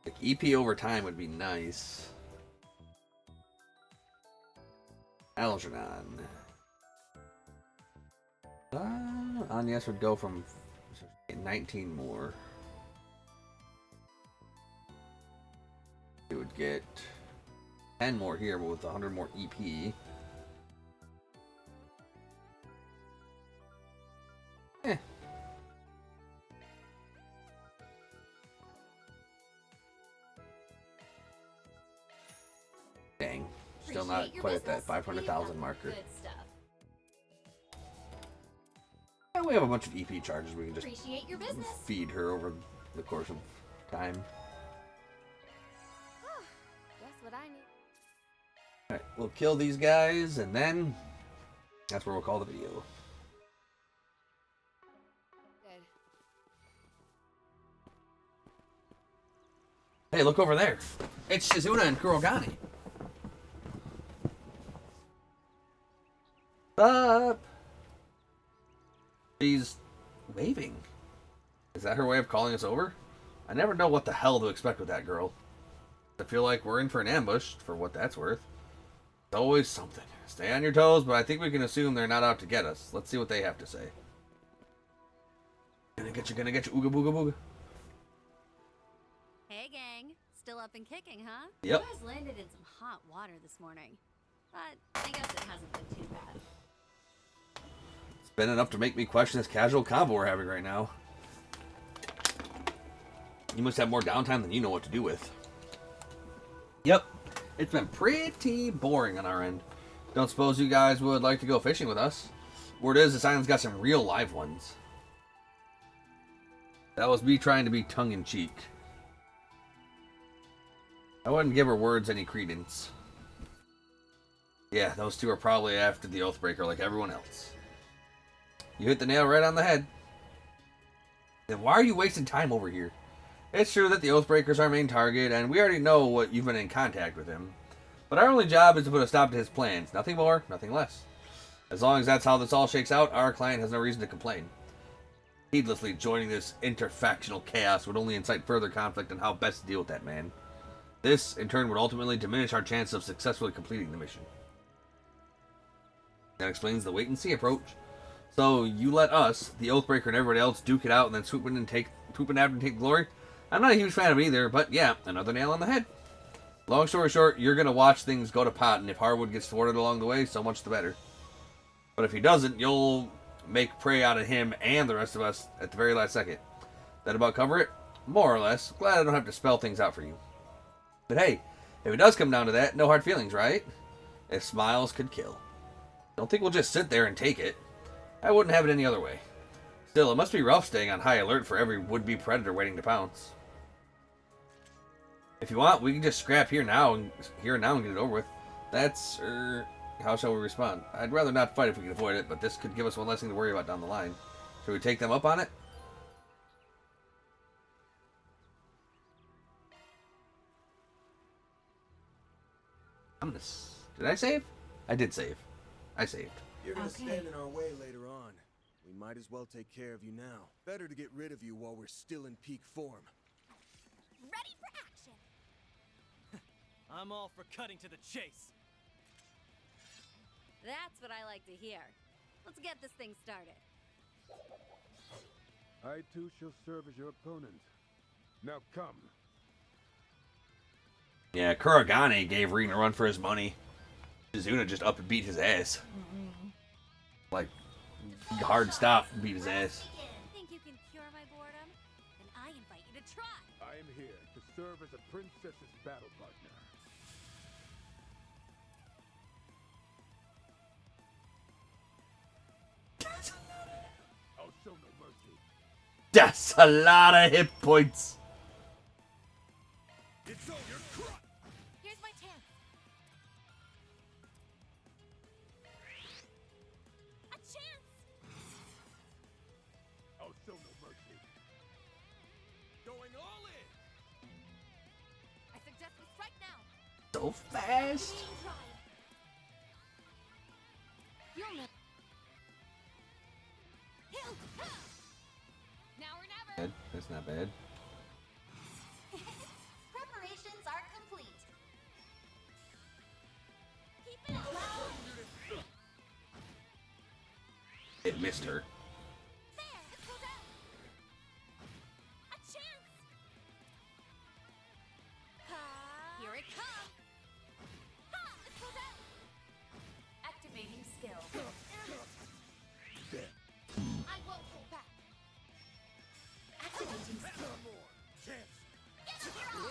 Speaker 1: Like EP over time would be nice. Algernon. Agnes would go from 19 more. It would get 10 more here, but with 100 more EP. Dang. Still not
Speaker 2: Appreciate your
Speaker 1: quite at that
Speaker 2: business.
Speaker 1: 500,000
Speaker 2: We've got
Speaker 1: marker.
Speaker 2: Good stuff.
Speaker 1: Yeah, we have a bunch of EP charges we can just
Speaker 2: Appreciate your business.
Speaker 1: feed her over the course of time.
Speaker 3: Guess what I need.
Speaker 1: Alright, we'll kill these guys, and then that's where we'll call the video.
Speaker 3: Good.
Speaker 1: Hey, look over there. It's Shizuna and Kurogane. Up. She's waving. Is that her way of calling us over? I never know what the hell to expect with that girl. I feel like we're in for an ambush, for what that's worth. It's always something. Stay on your toes, but I think we can assume they're not out to get us. Let's see what they have to say. Gonna get you, ooga booga booga.
Speaker 4: Hey, gang. Still up and kicking, huh?
Speaker 1: Yep.
Speaker 4: You guys landed in some hot water this morning. But I guess it hasn't been too bad.
Speaker 1: It's been enough to make me question this casual combo we're having right now. You must have more downtime than you know what to do with. Yep. It's been pretty boring on our end. Don't suppose you guys would like to go fishing with us? Word is, this island's got some real live ones. That was me trying to be tongue-in-cheek. I wouldn't give her words any credence. Yeah, those two are probably after the Oathbreaker like everyone else. You hit the nail right on the head. Then why are you wasting time over here? It's true that the Oathbreaker's our main target, and we already know what you've been in contact with him. But our only job is to put a stop to his plans. Nothing more, nothing less. As long as that's how this all shakes out, our client has no reason to complain. Heedlessly joining this interfactional chaos would only incite further conflict on how best to deal with that man. This, in turn, would ultimately diminish our chance of successfully completing the mission. That explains the wait-and-see approach. So, you let us, the Oathbreaker and everybody else, duke it out and then swoop in after and take glory? I'm not a huge fan of it either, but yeah, another nail on the head. Long story short, you're going to watch things go to pot, and if Harwood gets thwarted along the way, so much the better. But if he doesn't, you'll make prey out of him and the rest of us at the very last second. That about cover it? More or less. Glad I don't have to spell things out for you. But hey, if it does come down to that, no hard feelings, right? If smiles could kill. Don't think we'll just sit there and take it. I wouldn't have it any other way. Still, it must be rough staying on high alert for every would-be predator waiting to pounce. If you want, we can just scrap here and now and get it over with. That's, how shall we respond? I'd rather not fight if we can avoid it, but this could give us one less thing to worry about down the line. Should we take them up on it? Did I save? I did save. I saved.
Speaker 6: You're gonna stand in our way later on. We might as well take care of you now. Better to get rid of you while we're still in peak form.
Speaker 3: Ready for action!
Speaker 10: I'm all for cutting to the chase.
Speaker 4: That's what I like to hear. Let's get this thing started.
Speaker 13: I too shall serve as your opponent. Now come.
Speaker 1: Yeah, Kuragane gave Regan a run for his money. Shizuna just up and beat his ass. Like, hard stop, beat his ass.
Speaker 4: Think you can cure my boredom? Then I invite you to try.
Speaker 13: I am here to serve as a princess's battle partner. I'll show no mercy.
Speaker 1: That's a lot of hit points.
Speaker 8: It's all your crap.
Speaker 3: Here's my chance. A chance!
Speaker 13: I'll show no mercy.
Speaker 8: Going all in.
Speaker 3: I suggest we strike now.
Speaker 1: So fast.
Speaker 3: You'll know. Now or never.
Speaker 1: Bad. That's not bad.
Speaker 4: Preparations are complete.
Speaker 3: Keep it up.
Speaker 1: It missed her.
Speaker 3: There, let's go down. A chance. Here it comes. Ha, let's go down.
Speaker 4: Activating skill.
Speaker 3: I won't hold back.
Speaker 4: Activating skill.
Speaker 8: More chance.
Speaker 3: Yes, you're on.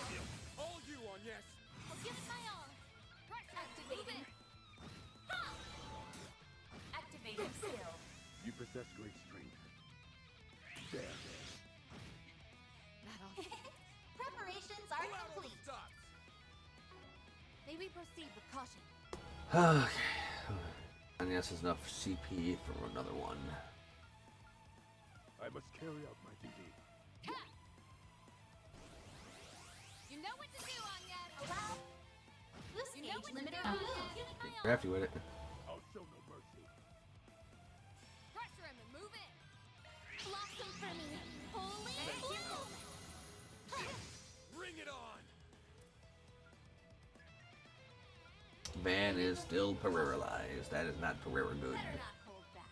Speaker 8: All you on yes.
Speaker 3: I'll give it my all.
Speaker 4: Activating.
Speaker 3: Ha!
Speaker 4: Activating skill.
Speaker 13: You possess great strength. There.
Speaker 4: Preparations are complete.
Speaker 8: Stops.
Speaker 4: May we proceed with caution?
Speaker 1: Okay. And yes, there's enough CP for another one.
Speaker 13: I must carry out my duty.
Speaker 3: You know what to do, Anya.
Speaker 4: Boost
Speaker 3: You know
Speaker 4: gauge
Speaker 3: what to
Speaker 4: limiter
Speaker 3: do.
Speaker 4: removed.
Speaker 3: Give it my all.
Speaker 1: Crafty with it.
Speaker 13: I'll show no mercy.
Speaker 3: Pressure him and move in.
Speaker 4: Blossom for me. Holy.
Speaker 1: Van is still paralyzed. That is not Pereira good.
Speaker 4: Better not hold back.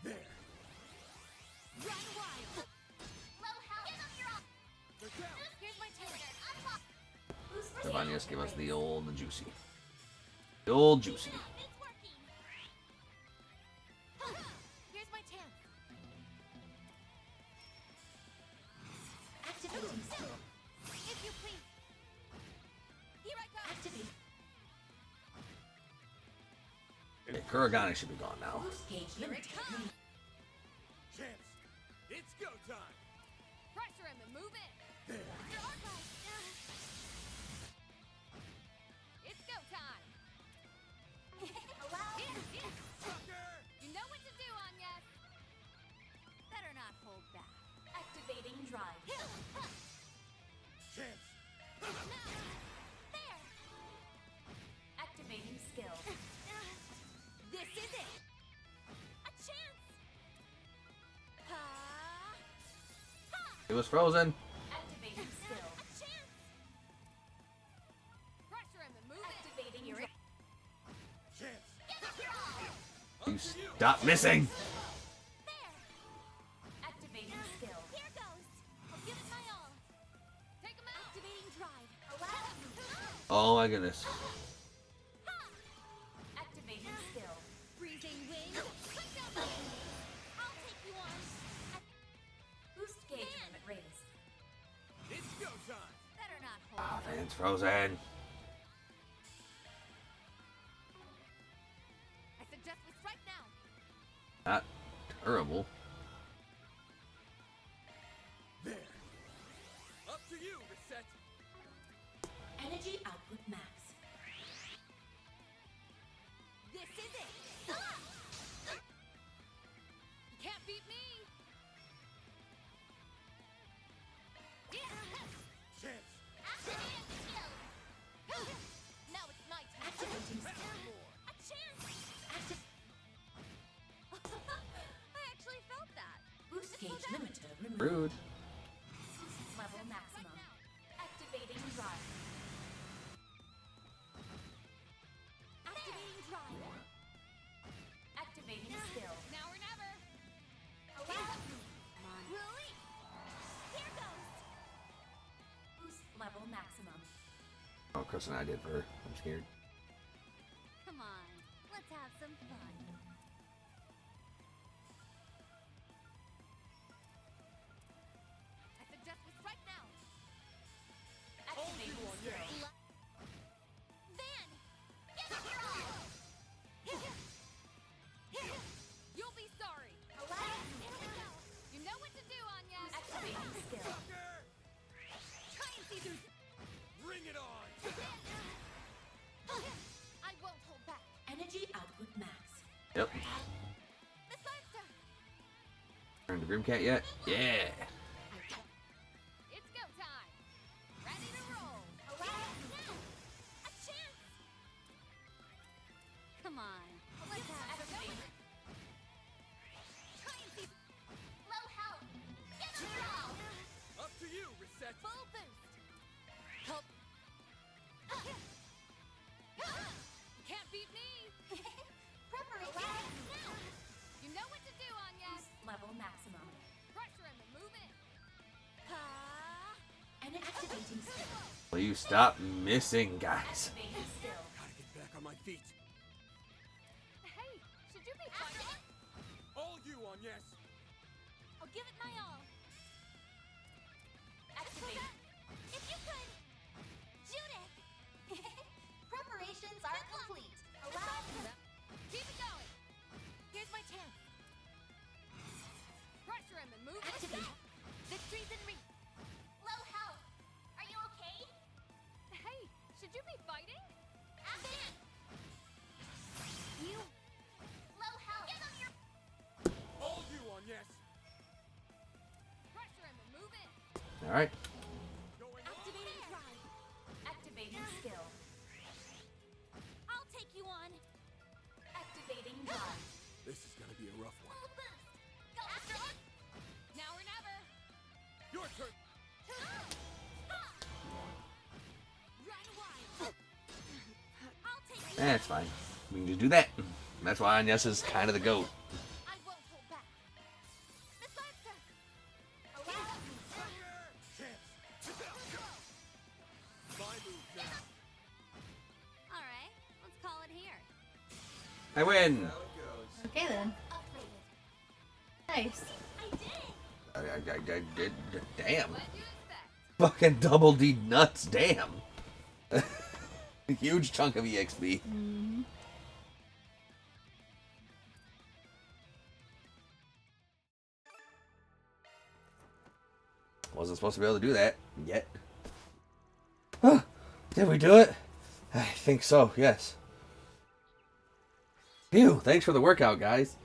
Speaker 6: There.
Speaker 4: Run wild. Low health. Give up your all.
Speaker 6: They're down.
Speaker 4: Here's my turret.
Speaker 1: Savanius give us the old juicy. The old juicy.
Speaker 4: It's working. Here's my chance. Activating skill. If you please. Here I go. Activate.
Speaker 1: Okay, Kuragane should be gone now.
Speaker 11: Gauge limit.
Speaker 8: Champs, it's go time.
Speaker 3: Pressure him and move in.
Speaker 6: There.
Speaker 3: Your archive. It's go time.
Speaker 4: Allow.
Speaker 3: Sucker! You know what to do, Agnes.
Speaker 4: Better not hold back. Activating drive.
Speaker 8: Champs,
Speaker 4: There. Activating skill. This is it. A chance.
Speaker 1: It was frozen.
Speaker 4: Activating skill.
Speaker 3: A chance. Pressure him and move in.
Speaker 4: Activating your.
Speaker 8: champs.
Speaker 1: You stop missing.
Speaker 4: There. Activating skill. Here goes. I'll give it my all.
Speaker 3: Take him out.
Speaker 4: Activating drive. Allow.
Speaker 1: Oh my goodness.
Speaker 4: Activating skill.
Speaker 3: Freezing wind.
Speaker 4: I'll take you on. Boost gauge limit raised.
Speaker 8: It's go time.
Speaker 4: Better not hold.
Speaker 1: Van's frozen.
Speaker 3: I suggest we strike now.
Speaker 1: Not terrible.
Speaker 6: There.
Speaker 8: Up to you, Reset.
Speaker 11: Energy output max.
Speaker 3: This is it. You can't beat me.
Speaker 8: Champs,
Speaker 4: Activating skill.
Speaker 3: Now it's my turn.
Speaker 11: Activating skill.
Speaker 3: A chance. I actually felt that.
Speaker 11: Boost gauge limiter removed.
Speaker 1: Rude.
Speaker 11: Level maximum. Activating drive.
Speaker 4: Activating drive.
Speaker 11: Activating skill.
Speaker 3: Now or never.
Speaker 4: Allow. Release. Here goes.
Speaker 11: Boost level maximum.
Speaker 1: Oh, Chris and I did for her. I'm scared.
Speaker 4: Come on. Let's have some fun.
Speaker 3: I suggest we strike now.
Speaker 11: Activating skill.
Speaker 4: Van. Give it your all.
Speaker 3: You'll be sorry.
Speaker 4: Allow. Here we go.
Speaker 3: You know what to do, Agnes.
Speaker 11: Activating skill.
Speaker 3: Try and see through.
Speaker 8: bring it on.
Speaker 3: I won't hold back.
Speaker 11: Energy output max.
Speaker 1: Yep.
Speaker 3: Besides,
Speaker 1: Turn to Grimcat yet? Yeah.
Speaker 3: it's go time. Ready to roll.
Speaker 4: Allow. A chance. Come on. Let's have some fun.
Speaker 3: Try and see.
Speaker 4: Low health. Give it your all.
Speaker 8: Up to you, Reset.
Speaker 3: Full boost. Help. You can't beat me.
Speaker 4: Preparation.
Speaker 3: You know what to do, Agnes.
Speaker 11: Level maximum.
Speaker 3: Pressure him and move in.
Speaker 11: And activating skill.
Speaker 1: Will you stop missing, guys?
Speaker 11: Activating skill.
Speaker 6: Gotta get back on my feet.
Speaker 3: Hey, should you be fighting?
Speaker 8: All you on yes.
Speaker 4: I'll give it my all.
Speaker 11: Activate.
Speaker 4: If you could. Judith. Preparations are complete. Allow.
Speaker 3: Keep it going.
Speaker 4: Here's my chance.
Speaker 3: Pressure him and move in.
Speaker 11: Activate.
Speaker 4: Victory's in reach. Low health. Are you okay?
Speaker 3: Hey, should you be fighting?
Speaker 4: Action. You. Low health. Give them your.
Speaker 8: All you on yes.
Speaker 3: Pressure him and move in.
Speaker 1: All right.
Speaker 8: Going
Speaker 4: Activating drive.
Speaker 11: Activating skill.
Speaker 4: I'll take you on.
Speaker 11: Activating drive.
Speaker 6: This is gonna be a rough one.
Speaker 4: Full boost. Go after it.
Speaker 3: Now or never.
Speaker 8: Your turn.
Speaker 4: Run wild. I'll take you.
Speaker 1: That's fine. We can just do that. That's why Agnes kind of the GOAT.
Speaker 4: I won't hold back. Miss Lancer!
Speaker 3: Alright, let's call it here.
Speaker 1: I win.
Speaker 12: Okay then. Nice.
Speaker 1: I did. Damn. Fucking double D nuts. Damn. A huge chunk of EXP.
Speaker 12: Mm-hmm.
Speaker 1: Wasn't supposed to be able to do that yet. Huh. Did we do it? I think so, yes. Phew, thanks for the workout, guys.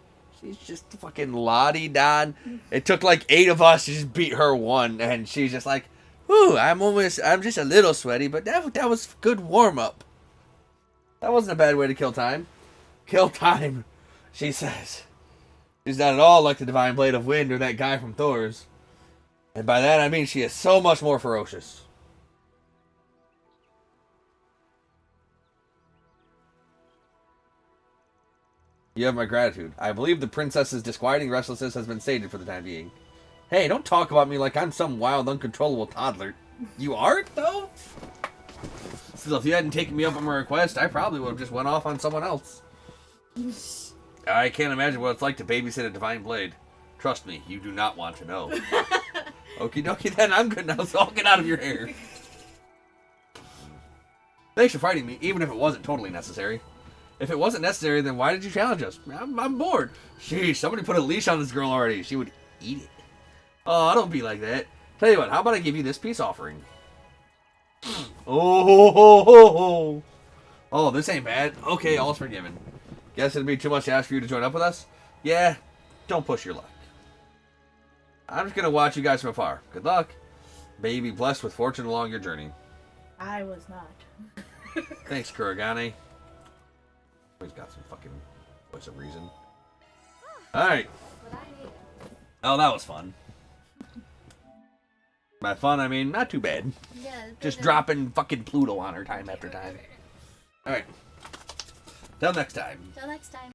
Speaker 1: She's just fucking la-di-da. It took like 8 of us to just beat her one, and she's just like, whew, I'm just a little sweaty, but that was good warm-up. That wasn't a bad way to kill time. Kill time, she says. She's not at all like the Divine Blade of Wind or that guy from Thor's. And by that I mean she is so much more ferocious. You have my gratitude. I believe the princess's disquieting restlessness has been sated for the time being. Hey, don't talk about me like I'm some wild, uncontrollable toddler. You aren't, though? Still, if you hadn't taken me up on my request, I probably would have just went off on someone else. I can't imagine what it's like to babysit a Divine Blade. Trust me, you do not want to know. Okie dokie, then I'm good now, so I'll get out of your hair. Thanks for fighting me, even if it wasn't totally necessary. If it wasn't necessary, then why did you challenge us? I'm bored. Sheesh, somebody put a leash on this girl already. She would eat it. Oh, don't be like that. Tell you what, how about I give you this peace offering? Oh, this ain't bad. Okay, all's forgiven. Guess it'd be too much to ask for you to join up with us? Yeah, don't push your luck. I'm just gonna watch you guys from afar. Good luck. May you be blessed with fortune along your journey.
Speaker 12: I was not.
Speaker 1: Thanks, Kuragane. He's got some fucking voice of reason. Alright. Oh, that was fun. By fun, I mean, not too bad.
Speaker 12: Yeah,
Speaker 1: just dropping fucking Pluto on her time after time. Alright. Till next time.
Speaker 12: Till next time.